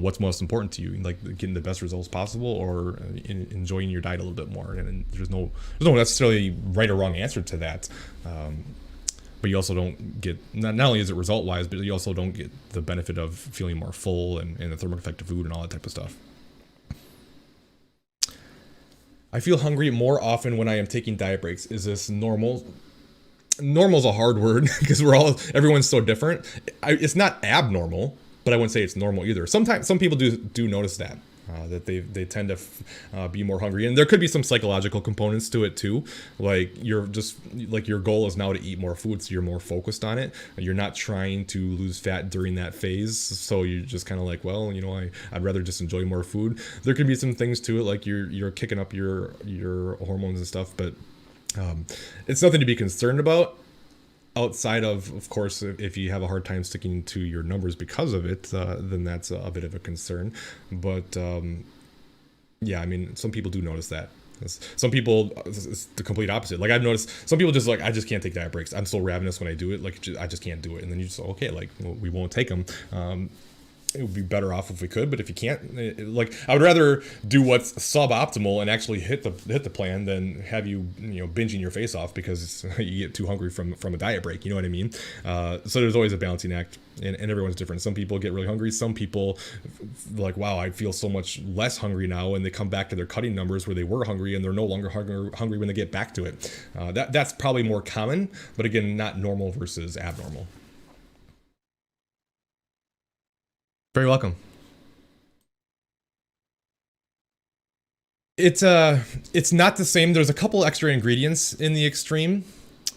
what's most important to you, like getting the best results possible or enjoying your diet a little bit more. And there's no necessarily right or wrong answer to that. But you also don't get, not only is it result wise, but you also don't get the benefit of feeling more full and the thermic effect of food and all that type of stuff. I feel hungry more often when I am taking diet breaks. Is this normal? Normal is a hard word because everyone's so different. It's not abnormal, but I wouldn't say it's normal either. Sometimes some people do notice that they tend to be more hungry, and there could be some psychological components to it too. Like your goal is now to eat more food, so you're more focused on it. You're not trying to lose fat during that phase, so you're just kind of like, well, I'd rather just enjoy more food. There could be some things to it, like you're kicking up your hormones and stuff, but it's nothing to be concerned about outside of course, if you have a hard time sticking to your numbers because of it, then that's a bit of a concern. But yeah, I mean, some people do notice that. Some people, it's the complete opposite. Like I've noticed some people just like, I just can't take diet breaks. I'm so ravenous when I do it. Like I just can't do it. And then you just, okay, like well, we won't take them. It would be better off if we could, but if you can't, like I would rather do what's suboptimal and actually hit the plan than have you binging your face off because you get too hungry from a diet break. You know what I mean? So there's always a balancing act, and everyone's different. Some people get really hungry. Some people like, wow, I feel so much less hungry now, and they come back to their cutting numbers where they were hungry, and they're no longer hungry when they get back to it. That's probably more common, but again, not normal versus abnormal. Very welcome. It's not the same. There's a couple extra ingredients in the extreme,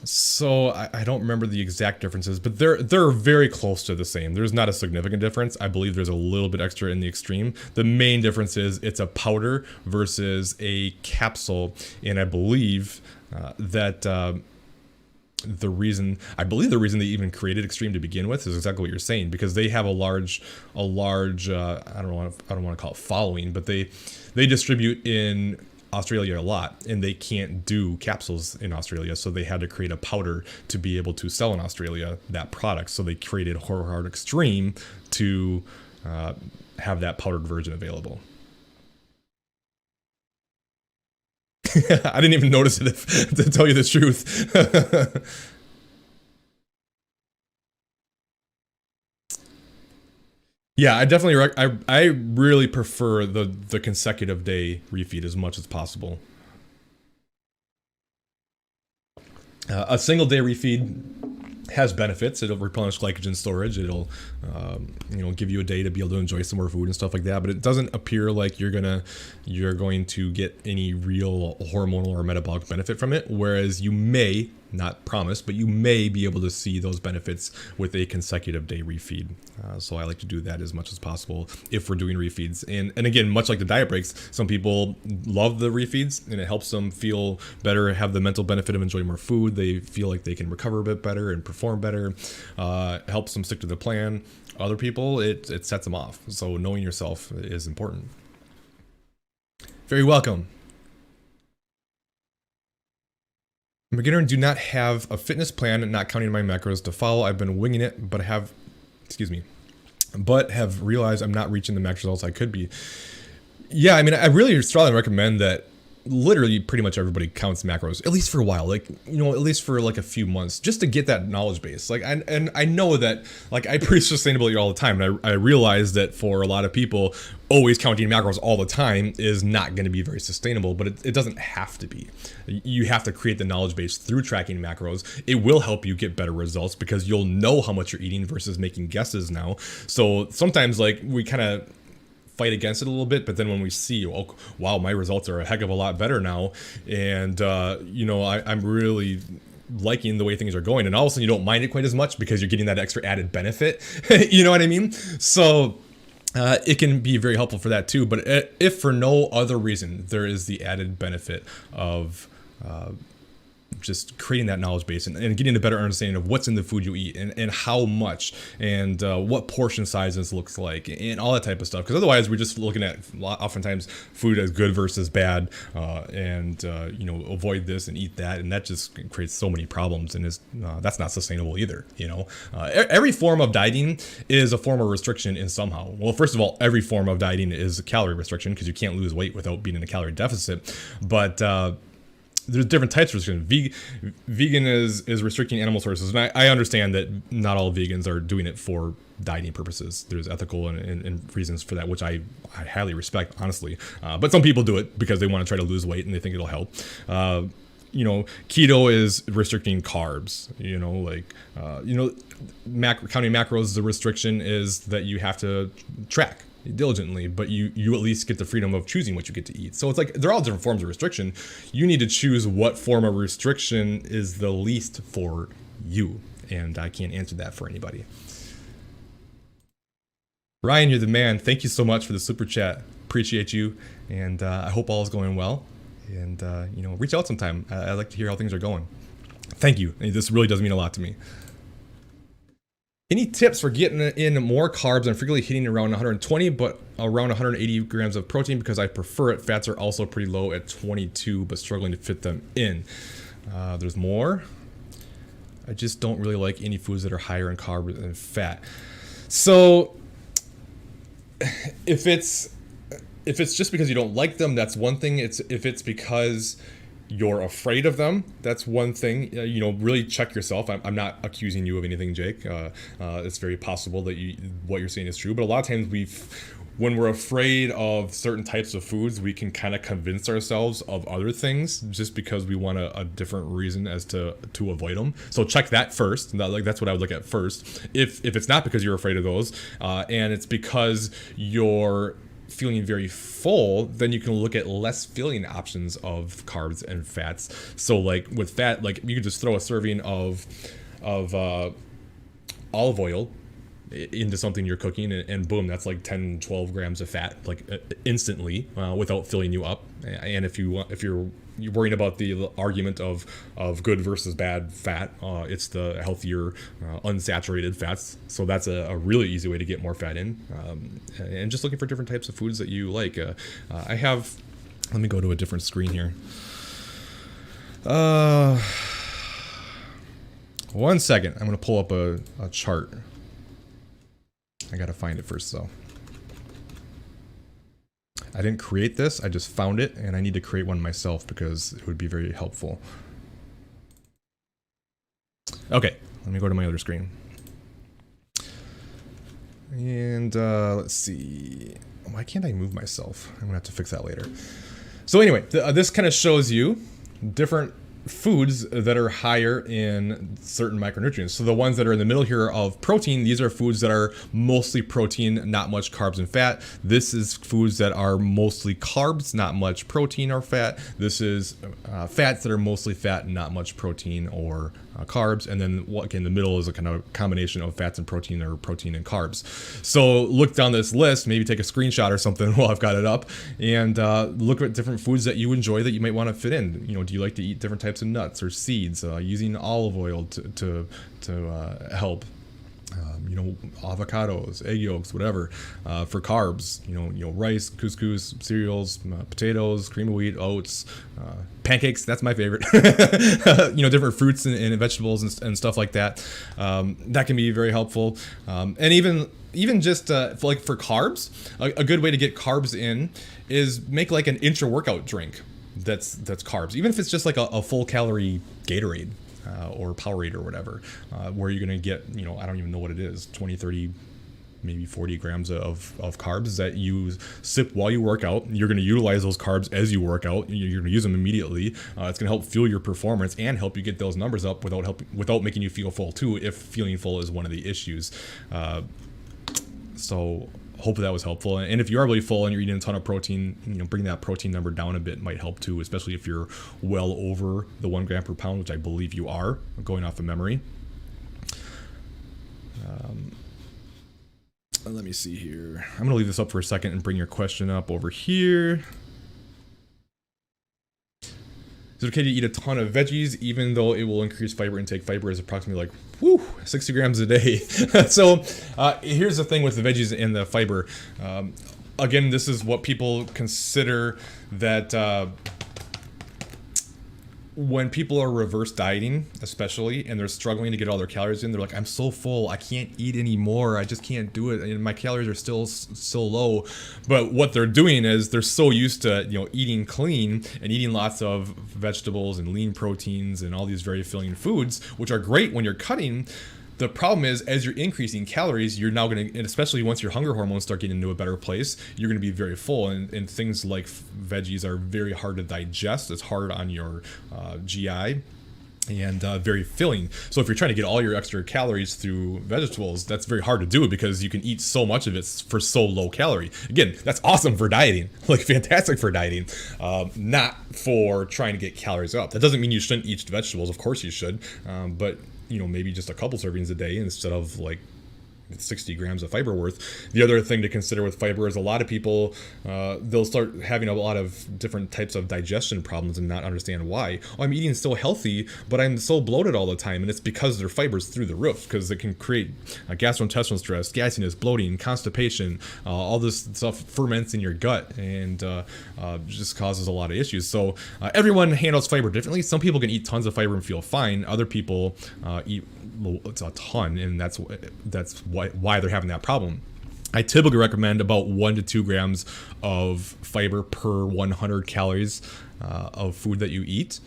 so I don't remember the exact differences, but they're very close to the same. There's not a significant difference. I believe there's a little bit extra in the extreme. The main difference is it's a powder versus a capsule, and I believe that the reason they even created Extreme to begin with is exactly what you're saying, because they have a large I don't want to call it following, but they distribute in Australia a lot, and they can't do capsules in Australia, so they had to create a powder to be able to sell in Australia that product. So they created Horror Hard Extreme to have that powdered version available. I didn't even notice it, to tell you the truth. Yeah, I definitely I really prefer the consecutive day refeed as much as possible. A single day refeed has benefits. It'll replenish glycogen storage. It'll give you a day to be able to enjoy some more food and stuff like that. But it doesn't appear like you're going to get any real hormonal or metabolic benefit from it. Whereas you may, not promise, but you may be able to see those benefits with a consecutive day refeed. So I like to do that as much as possible if we're doing refeeds. And again, much like the diet breaks, some people love the refeeds and it helps them feel better, have the mental benefit of enjoying more food. They feel like they can recover a bit better and perform better. Helps them stick to the plan. Other people, it sets them off. So knowing yourself is important. Very welcome. I'm a beginner and do not have a fitness plan, not counting my macros to follow. I've been winging it, but have realized I'm not reaching the max results I could be. Yeah, I mean, I really strongly recommend that literally pretty much everybody counts macros, at least for a while, like, at least for like a few months, just to get that knowledge base. Like, and I know that, like, I preach sustainability all the time, and I realize that for a lot of people, always counting macros all the time is not going to be very sustainable, but it doesn't have to be. You have to create the knowledge base through tracking macros. It will help you get better results because you'll know how much you're eating versus making guesses now. So sometimes, like, we kind of fight against it a little bit, but then when we see, oh wow, my results are a heck of a lot better now, and I'm really liking the way things are going, and all of a sudden you don't mind it quite as much because you're getting that extra added benefit. You know what I mean? So it can be very helpful for that too, but if for no other reason, there is the added benefit of just creating that knowledge base and getting a better understanding of what's in the food you eat and how much and what portion sizes looks like and all that type of stuff. Because otherwise we're just looking at oftentimes food as good versus bad, and avoid this and eat that, and that just creates so many problems, and that's not sustainable either. Every form of dieting is a form of restriction in somehow. Well, first of all, every form of dieting is a calorie restriction because you can't lose weight without being in a calorie deficit, but there's different types of restriction. Vegan is restricting animal sources, and I understand that not all vegans are doing it for dieting purposes. There's ethical and reasons for that, which I highly respect, honestly. But some people do it because they want to try to lose weight and they think it'll help. Keto is restricting carbs. Counting macros, the restriction is that you have to track diligently, but you at least get the freedom of choosing what you get to eat. So it's like they're all different forms of restriction. You need to choose what form of restriction is the least for you, and I can't answer that for anybody. Ryan, you're the man. Thank you so much for the super chat. Appreciate you, and I hope all is going well. And reach out sometime. I'd like to hear how things are going. Thank you. This really does mean a lot to me. Any tips for getting in more carbs? I'm frequently hitting around 120, but around 180 grams of protein because I prefer it. Fats are also pretty low at 22, but struggling to fit them in. There's more. I just don't really like any foods that are higher in carb than fat. So if it's just because you don't like them, that's one thing. If it's because you're afraid of them, that's one thing. Really check yourself. I'm not accusing you of anything, Jake. It's very possible that what you're saying is true, but a lot of times when we're afraid of certain types of foods, we can kind of convince ourselves of other things just because we want a different reason as to avoid them. So check that first. That's what I would look at first. If it's not because you're afraid of those, and it's because you're feeling very full, then you can look at less filling options of carbs and fats. So like with fat, like you could just throw a serving of olive oil into something you're cooking, and boom, that's like 10-12 grams of fat, like instantly, without filling you up. And if you're worrying about the argument of good versus bad fat, it's the healthier unsaturated fats. So that's a really easy way to get more fat in, and just looking for different types of foods that you like. Let me go to a different screen here. 1 second, I'm gonna pull up a chart. I gotta find it first though. I didn't create this, I just found it, and I need to create one myself because it would be very helpful. Okay, let me go to my other screen. And let's see. Why can't I move myself? I'm gonna have to fix that later. So anyway, this kind of shows you different foods that are higher in certain micronutrients. So the ones that are in the middle here of protein, these are foods that are mostly protein, not much carbs and fat. This is foods that are mostly carbs, not much protein or fat. This is fats that are mostly fat, not much protein or carbs. And then again, the middle is a kind of combination of fats and protein, or protein and carbs. So look down this list, maybe take a screenshot or something while I've got it up, and look at different foods that you enjoy that you might want to fit in. Do you like to eat different types of nuts or seeds? Using olive oil to help. Avocados, egg yolks, whatever. For carbs, rice, couscous, cereals, potatoes, cream of wheat, oats, pancakes. That's my favorite. Different fruits and vegetables and stuff like that. That can be very helpful. And even just like for carbs, a good way to get carbs in is make like an intra-workout drink that's carbs, even if it's just like a full calorie Gatorade. Or Powerade or whatever, where you're going to get, I don't even know what it is, 20, 30, maybe 40 grams of carbs that you sip while you work out. You're going to utilize those carbs as you work out. You're going to use them immediately. It's going to help fuel your performance and help you get those numbers up without making you feel full too, if feeling full is one of the issues. So hopefully that was helpful. And if you are really full and you're eating a ton of protein, bringing that protein number down a bit might help too, especially if you're well over the 1 gram per pound, which I believe you are, going off of memory. Let me see here. I'm going to leave this up for a second and bring your question up over here. Is it okay to eat a ton of veggies even though it will increase fiber intake? Fiber is approximately 60 grams a day. So here's the thing with the veggies and the fiber. Again, this is what people consider that when people are reverse dieting, especially, and they're struggling to get all their calories in, they're like, I'm so full, I can't eat anymore, I just can't do it, and my calories are still so low. But what they're doing is they're so used to eating clean and eating lots of vegetables and lean proteins and all these very filling foods, which are great when you're cutting. The problem is, as you're increasing calories, you're now going to, and especially once your hunger hormones start getting into a better place, you're going to be very full. And things like veggies are very hard to digest. It's hard on your GI and very filling. So if you're trying to get all your extra calories through vegetables, that's very hard to do because you can eat so much of it for so low calorie. Again, that's awesome for dieting, like fantastic for dieting, not for trying to get calories up. That doesn't mean you shouldn't eat vegetables. Of course you should, but maybe just a couple servings a day instead of like 60 grams of fiber worth. The other thing to consider with fiber is a lot of people, they'll start having a lot of different types of digestion problems and not understand why. Oh, I'm eating so healthy, but I'm so bloated all the time. And it's because their fiber's through the roof, because it can create gastrointestinal stress, gasiness, bloating, constipation, all this stuff ferments in your gut and just causes a lot of issues. So everyone handles fiber differently. Some people can eat tons of fiber and feel fine. Other people eat it's a ton, and that's why they're having that problem. I typically recommend about 1 to 2 grams of fiber per 100 calories of food that you eat.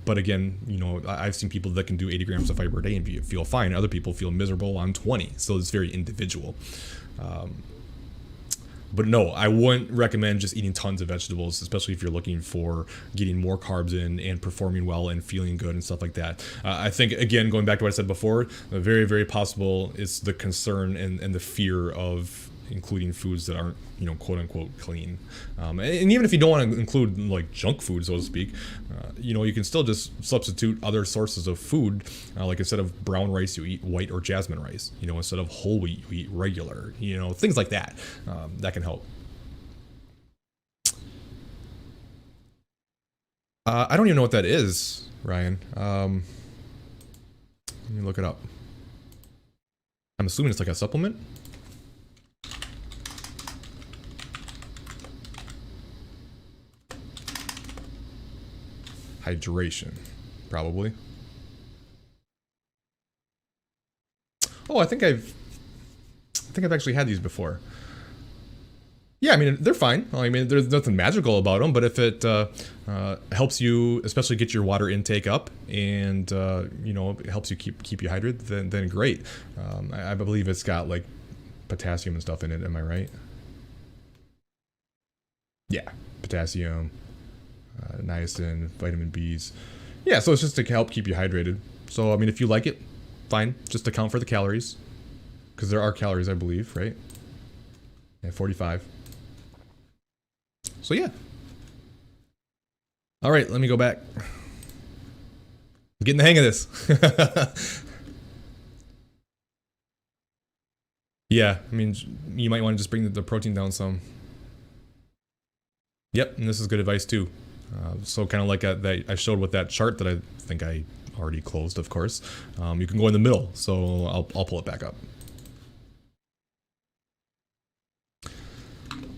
But again, I've seen people that can do 80 grams of fiber a day and feel fine. Other people feel miserable on 20. So it's very individual. But no, I wouldn't recommend just eating tons of vegetables, especially if you're looking for getting more carbs in and performing well and feeling good and stuff like that. I think, again, going back to what I said before, very, very possible it's the concern and the fear of including foods that aren't, quote unquote clean. And even if you don't want to include like junk food, so to speak, you can still just substitute other sources of food. Like instead of brown rice, you eat white or jasmine rice. Instead of whole wheat, you eat regular. Things like that. That can help. I don't even know what that is, Ryan. Let me look it up. I'm assuming it's like a supplement. Hydration, probably. Oh, I think I've actually had these before. Yeah, I mean, they're fine. I mean, there's nothing magical about them, but if it helps you, especially get your water intake up, and it helps you keep you hydrated, then great. I believe it's got like potassium and stuff in it. Am I right? Yeah, potassium. Niacin, vitamin B's. Yeah, so it's just to help keep you hydrated. So, I mean, if you like it, fine. Just account for the calories. Because there are calories, I believe, right? Yeah, 45. So, yeah. All right, let me go back. I'm getting the hang of this. Yeah, I mean, you might want to just bring the protein down some. Yep, and this is good advice, too. So kind of like that I showed with that chart that I think I already closed, of course. You can go in the middle, so I'll pull it back up.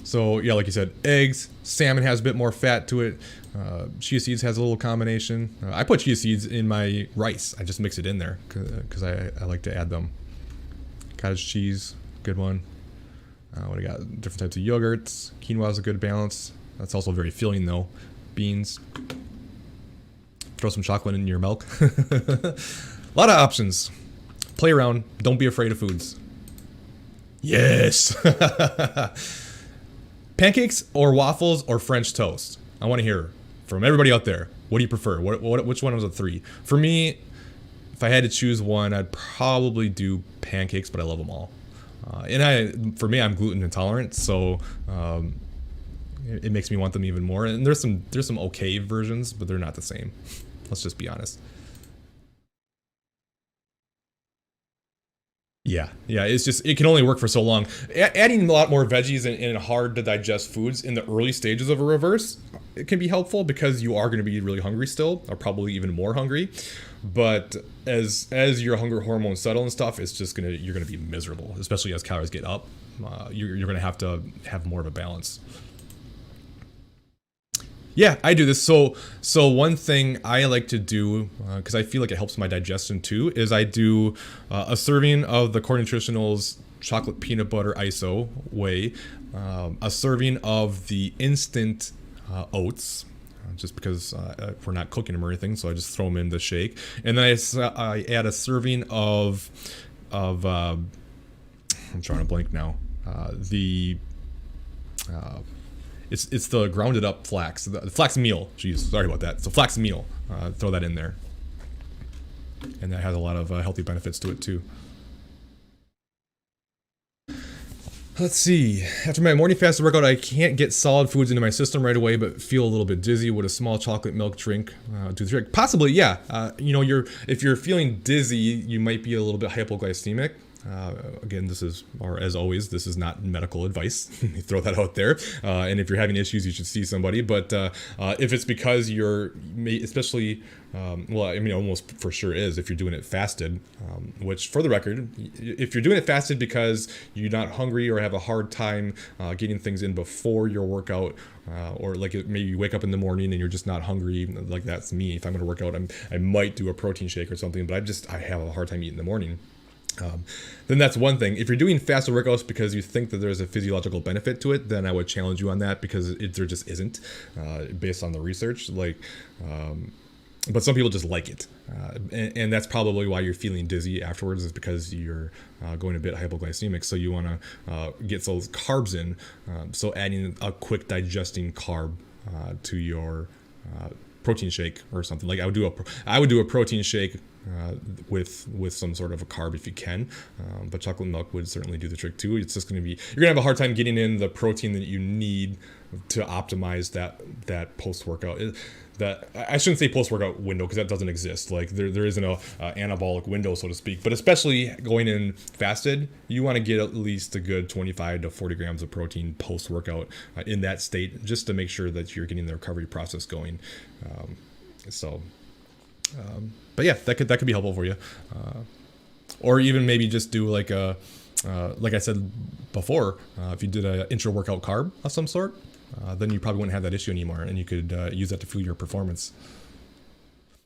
So yeah, like you said, eggs, salmon has a bit more fat to it. Chia seeds has a little combination. I put chia seeds in my rice. I just mix it in there because I like to add them. Cottage cheese, good one. What do we got? Different types of yogurts. Quinoa is a good balance. That's also very filling though. Beans. Throw some chocolate in your milk. A lot of options. Play around. Don't be afraid of foods. Yes. Pancakes or waffles or French toast? I want to hear from everybody out there. What do you prefer? Which one of the three? For me, if I had to choose one, I'd probably do pancakes, but I love them all. For me, I'm gluten intolerant, so it makes me want them even more. And there's some okay versions, but they're not the same. Let's just be honest. Yeah, it's just, it can only work for so long. Adding a lot more veggies and hard to digest foods in the early stages of a reverse, it can be helpful because you are going to be really hungry still, or probably even more hungry. But as your hunger hormones settle and stuff, you're gonna be miserable, especially as calories get up. You're gonna have to have more of a balance. Yeah, I do this. So one thing I like to do, because I feel like it helps my digestion too, is I do a serving of the Core Nutritionals chocolate peanut butter ISO whey, a serving of the instant oats, just because we're not cooking them or anything, so I just throw them in the shake, and then I add a serving of I'm trying to blank now, It's the grounded up flax, the flax meal. Jeez, sorry about that. So flax meal, throw that in there, and that has a lot of healthy benefits to it too. Let's see. After my morning fasted workout, I can't get solid foods into my system right away, but feel a little bit dizzy. Would a small chocolate milk drink do the trick? Possibly, yeah. If you're feeling dizzy, you might be a little bit hypoglycemic. Again, this is, or as always, this is not medical advice. Throw that out there. And if you're having issues, you should see somebody. But if it's because especially, well, I mean, almost for sure is if you're doing it fasted, which for the record, if you're doing it fasted because you're not hungry or have a hard time getting things in before your workout, or like maybe you wake up in the morning and you're just not hungry, like that's me. If I'm going to work out, I might do a protein shake or something, but I have a hard time eating in the morning. Then that's one thing. If you're doing fasted workouts because you think that there's a physiological benefit to it, then I would challenge you on that, because there just isn't, based on the research. But some people just like it, and that's probably why you're feeling dizzy afterwards, is because you're going a bit hypoglycemic. So you want to get those carbs in. So adding a quick digesting carb to your protein shake or something. Like I would do a protein shake with some sort of a carb if you can, but chocolate milk would certainly do the trick too. It's just you're gonna have a hard time getting in the protein that you need to optimize that post workout. That I shouldn't say post workout window, because that doesn't exist. Like there isn't a anabolic window, so to speak. But especially going in fasted, you want to get at least a good 25 to 40 grams of protein post workout in that state, just to make sure that you're getting the recovery process going. But yeah, that could be helpful for you, or even maybe just do like I said before, if you did an intra workout carb of some sort, then you probably wouldn't have that issue anymore, and you could use that to fuel your performance.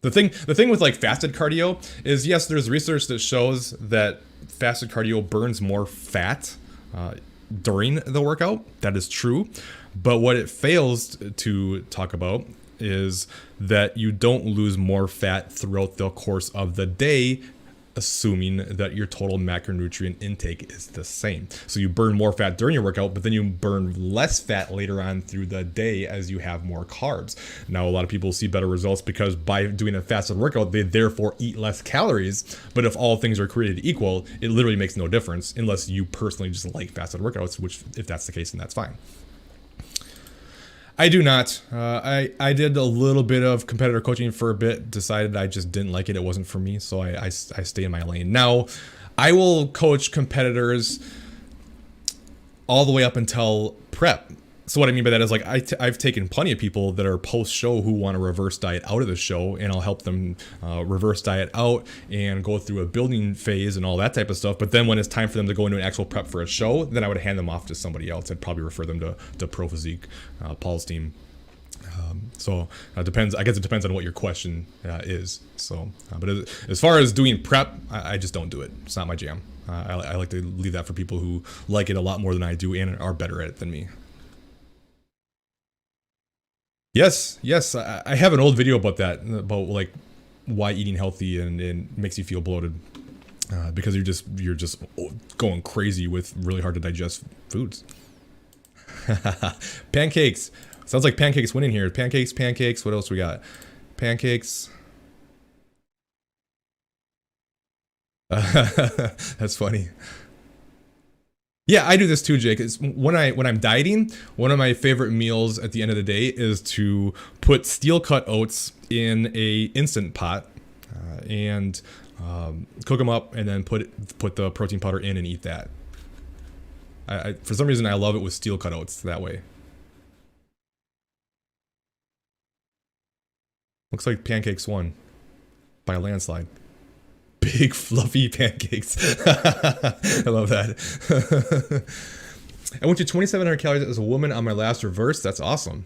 The thing with like fasted cardio is, yes, there's research that shows that fasted cardio burns more fat during the workout. That is true, but what it fails to talk about is that you don't lose more fat throughout the course of the day, assuming that your total macronutrient intake is the same. So you burn more fat during your workout, but then you burn less fat later on through the day as you have more carbs. Now, a lot of people see better results because by doing a fasted workout, they therefore eat less calories. But if all things are created equal, it literally makes no difference unless you personally just like fasted workouts, which if that's the case, then that's fine. I do not. I did a little bit of competitor coaching for a bit, decided I just didn't like it. It wasn't for me, so I stay in my lane. Now, I will coach competitors all the way up until prep. So what I mean by that is, like, I've taken plenty of people that are post-show who want to reverse diet out of the show, and I'll help them reverse diet out and go through a building phase and all that type of stuff. But then when it's time for them to go into an actual prep for a show, then I would hand them off to somebody else. I'd probably refer them to Pro Physique, Paul's team. So it depends. I guess it depends on what your question is. So, but as far as doing prep, I just don't do it. It's not my jam. I like to leave that for people who like it a lot more than I do and are better at it than me. Yes, I have an old video about that, about like why eating healthy and makes you feel bloated, because you're just going crazy with really hard to digest foods. Pancakes. Sounds like pancakes winning here. Pancakes. What else we got? Pancakes. That's funny. Yeah, I do this too, Jake. It's when I'm dieting, one of my favorite meals at the end of the day is to put steel cut oats in a instant pot and cook them up, and then put the protein powder in and eat that. I for some reason I love it with steel cut oats that way. Looks like pancakes won by a landslide. Big fluffy pancakes. I love that. I went to 2,700 calories as a woman on my last reverse. That's awesome.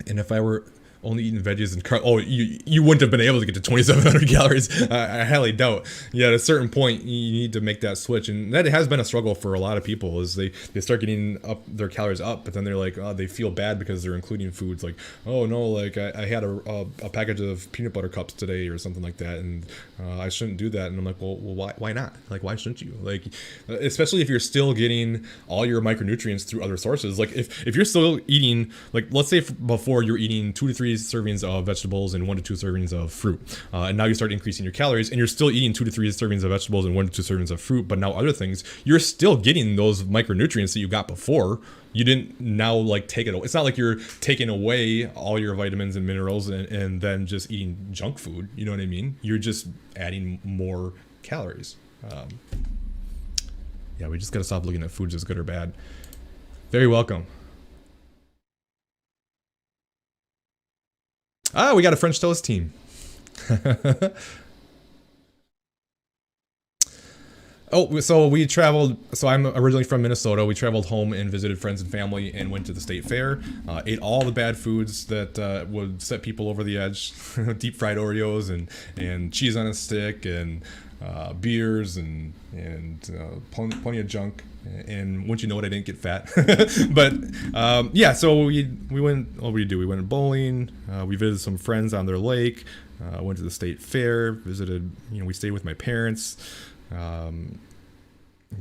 And if I were only eating veggies and carbs, you wouldn't have been able to get to 2,700 calories. I highly doubt. Yeah, at a certain point, you need to make that switch, and that has been a struggle for a lot of people. Is they start getting up their calories up, but then they're like, they feel bad because they're including foods like, oh no, like I had a package of peanut butter cups today or something like that, and I shouldn't do that. And I'm like, well, why not? Like, why shouldn't you? Like, especially if you're still getting all your micronutrients through other sources. Like, if you're still eating, like, let's say before you're eating 2 to 3 servings of vegetables and 1 to 2 servings of fruit, and now you start increasing your calories, and you're still eating 2 to 3 servings of vegetables and 1 to 2 servings of fruit, but now other things, you're still getting those micronutrients that you got before. You didn't now like take it away. It's not like you're taking away all your vitamins and minerals and then just eating junk food. You know what I mean? You're just adding more calories. Yeah, we just gotta stop looking at foods as good or bad. Very welcome. Ah, we got a French toast team. Oh, so we traveled. So I'm originally from Minnesota. We traveled home and visited friends and family and went to the state fair. Ate all the bad foods that would set people over the edge. Deep fried Oreos and cheese on a stick and beers and plenty of junk. And wouldn't you know it, I didn't get fat. But yeah, so we went. What did we do? We went bowling. We visited some friends on their lake. Went to the state fair. Visited. We stayed with my parents.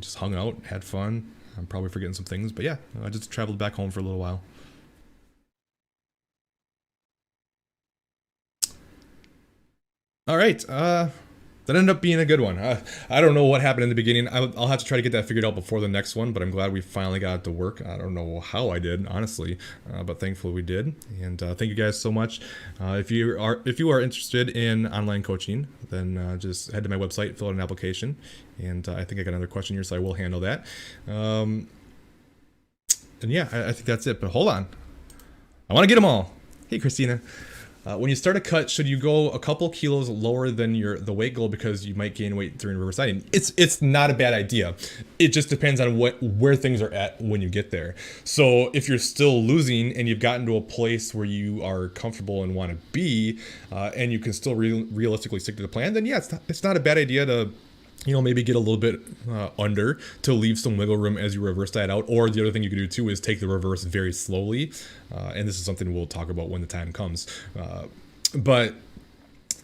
Just hung out, had fun. I'm probably forgetting some things, but yeah, I just traveled back home for a little while. All right, that ended up being a good one. I don't know what happened in the beginning. I'll have to try to get that figured out before the next one, but I'm glad we finally got it to work. I don't know how I did, honestly, but thankfully we did. And thank you guys so much. If you are interested in online coaching, then just head to my website, fill out an application, and I think I got another question here, so I will handle that. And yeah, I think that's it. But hold on, I want to get them all. Hey, Christina. When you start a cut, should you go a couple kilos lower than the weight goal because you might gain weight during reverse dieting? It's not a bad idea. It just depends on where things are at when you get there. So if you're still losing and you've gotten to a place where you are comfortable and want to be, and you can still realistically stick to the plan, then yeah, it's not a bad idea to maybe get a little bit under to leave some wiggle room as you reverse diet out. Or the other thing you can do too is take the reverse very slowly. And this is something we'll talk about when the time comes. But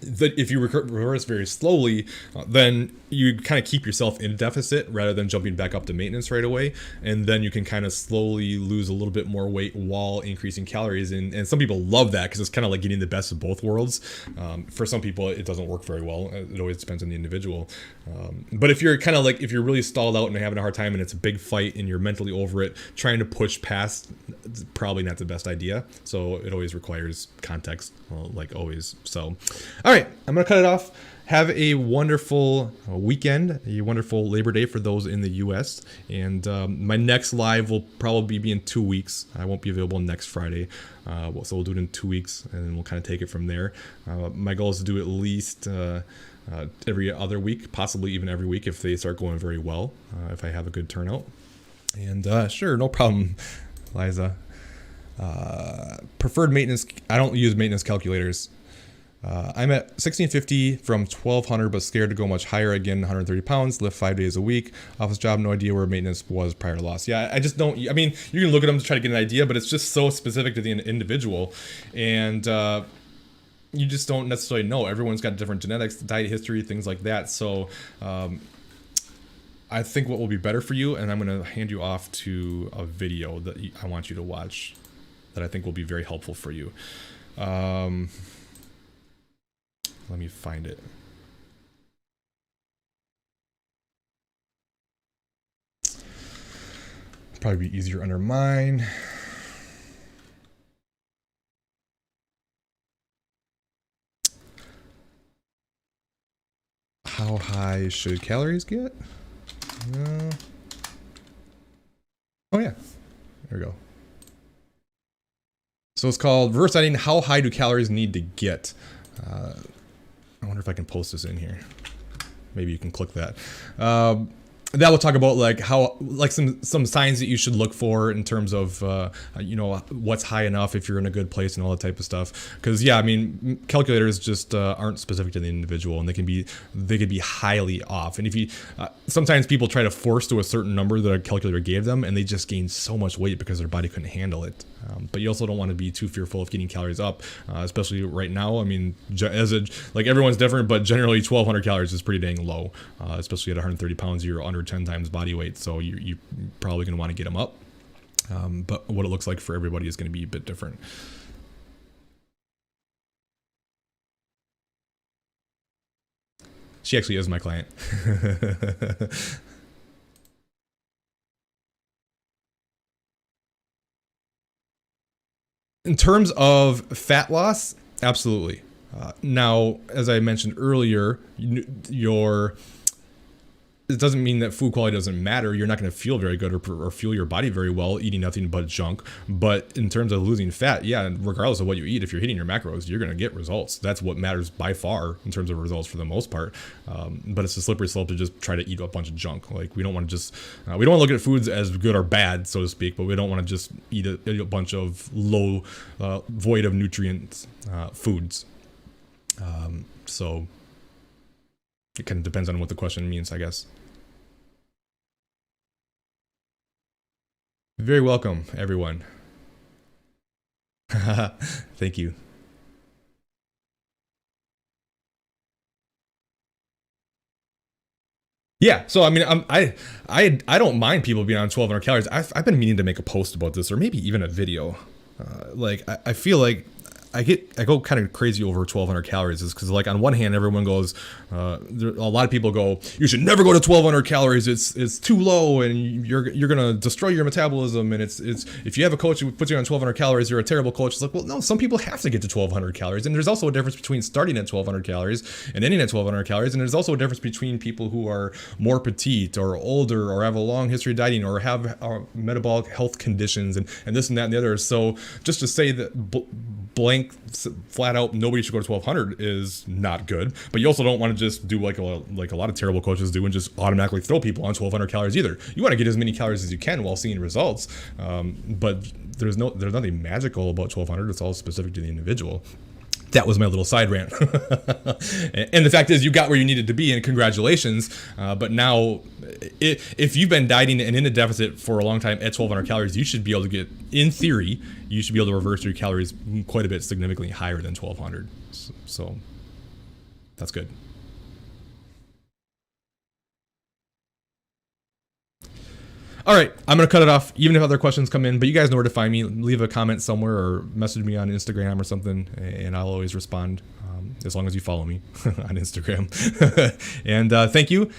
if you reverse very slowly, then you kind of keep yourself in deficit rather than jumping back up to maintenance right away. And then you can kind of slowly lose a little bit more weight while increasing calories. And some people love that because it's kind of like getting the best of both worlds. For some people, it doesn't work very well. It always depends on the individual. But if you're kind of like, if you're really stalled out and having a hard time and it's a big fight and you're mentally over it, trying to push past, it's probably not the best idea. So it always requires context, like always. So, all right, I'm going to cut it off. Have a wonderful weekend, a wonderful Labor Day for those in the U.S. And my next live will probably be in 2 weeks. I won't be available next Friday. So we'll do it in 2 weeks and then we'll kind of take it from there. My goal is to do at least every other week, possibly even every week if they start going very well, if I have a good turnout. And sure, no problem, Liza. Preferred maintenance, I don't use maintenance calculators. I'm at 1650 from 1200, but scared to go much higher again. 130 pounds, lift 5 days a week. Office job, no idea where maintenance was prior to loss. Yeah, I just don't. I mean, you can look at them to try to get an idea, but it's just so specific to the individual, and you just don't necessarily know. Everyone's got different genetics, diet history, things like that. So I think what will be better for you, and I'm going to hand you off to a video that I want you to watch that I think will be very helpful for you. Let me find it. Probably be easier under mine. How high should calories get? Oh yeah, there we go. So it's called reverse dieting. How high do calories need to get? I wonder if I can post this in here. Maybe you can click that. That will talk about like how, like some signs that you should look for in terms of what's high enough if you're in a good place and all that type of stuff. Because yeah, I mean, calculators just aren't specific to the individual, and they could be highly off. And if you sometimes people try to force to a certain number that a calculator gave them, and they just gain so much weight because their body couldn't handle it. But you also don't want to be too fearful of getting calories up, especially right now. I mean, like everyone's different, but generally 1,200 calories is pretty dang low, especially at 130 pounds. You're under 10 times body weight, so you're probably going to want to get them up. But what it looks like for everybody is going to be a bit different. She actually is my client. In terms of fat loss, absolutely. Now, as I mentioned earlier, it doesn't mean that food quality doesn't matter. You're not going to feel very good or fuel your body very well eating nothing but junk. But in terms of losing fat, yeah, regardless of what you eat, if you're hitting your macros, you're going to get results. That's what matters by far in terms of results for the most part. But it's a slippery slope to just try to eat a bunch of junk. Like we don't want to just, we don't want to look at foods as good or bad, so to speak, but we don't want to just eat a bunch of low, void of nutrients foods. So it kind of depends on what the question means, I guess. Very welcome, everyone. Thank you. Yeah, so I mean, I don't mind people being on 1,200 calories. I've been meaning to make a post about this, or maybe even a video. Like I feel like I go kind of crazy over 1,200 calories is because, like, on one hand, everyone goes, a lot of people go, you should never go to 1,200 calories. It's too low, and you're gonna destroy your metabolism. And it's if you have a coach who puts you on 1,200 calories, you're a terrible coach. It's like, well, no, some people have to get to 1,200 calories, and there's also a difference between starting at 1,200 calories and ending at 1,200 calories. And there's also a difference between people who are more petite or older or have a long history of dieting or have metabolic health conditions and this and that and the other. So just to say that blank, flat out, nobody should go to 1,200 is not good. But you also don't want to just do like a lot of terrible coaches do and just automatically throw people on 1,200 calories either. You want to get as many calories as you can while seeing results. But there's nothing magical about 1,200. It's all specific to the individual. That was my little side rant. And the fact is, you got where you needed to be, and congratulations. But now, if you've been dieting and in a deficit for a long time at 1,200 calories, you should be able to get, in theory, you should be able to reverse your calories quite a bit, significantly higher than 1,200. So that's good. All right, I'm going to cut it off, even if other questions come in, but you guys know where to find me. Leave a comment somewhere or message me on Instagram or something, and I'll always respond, as long as you follow me on Instagram. And thank you.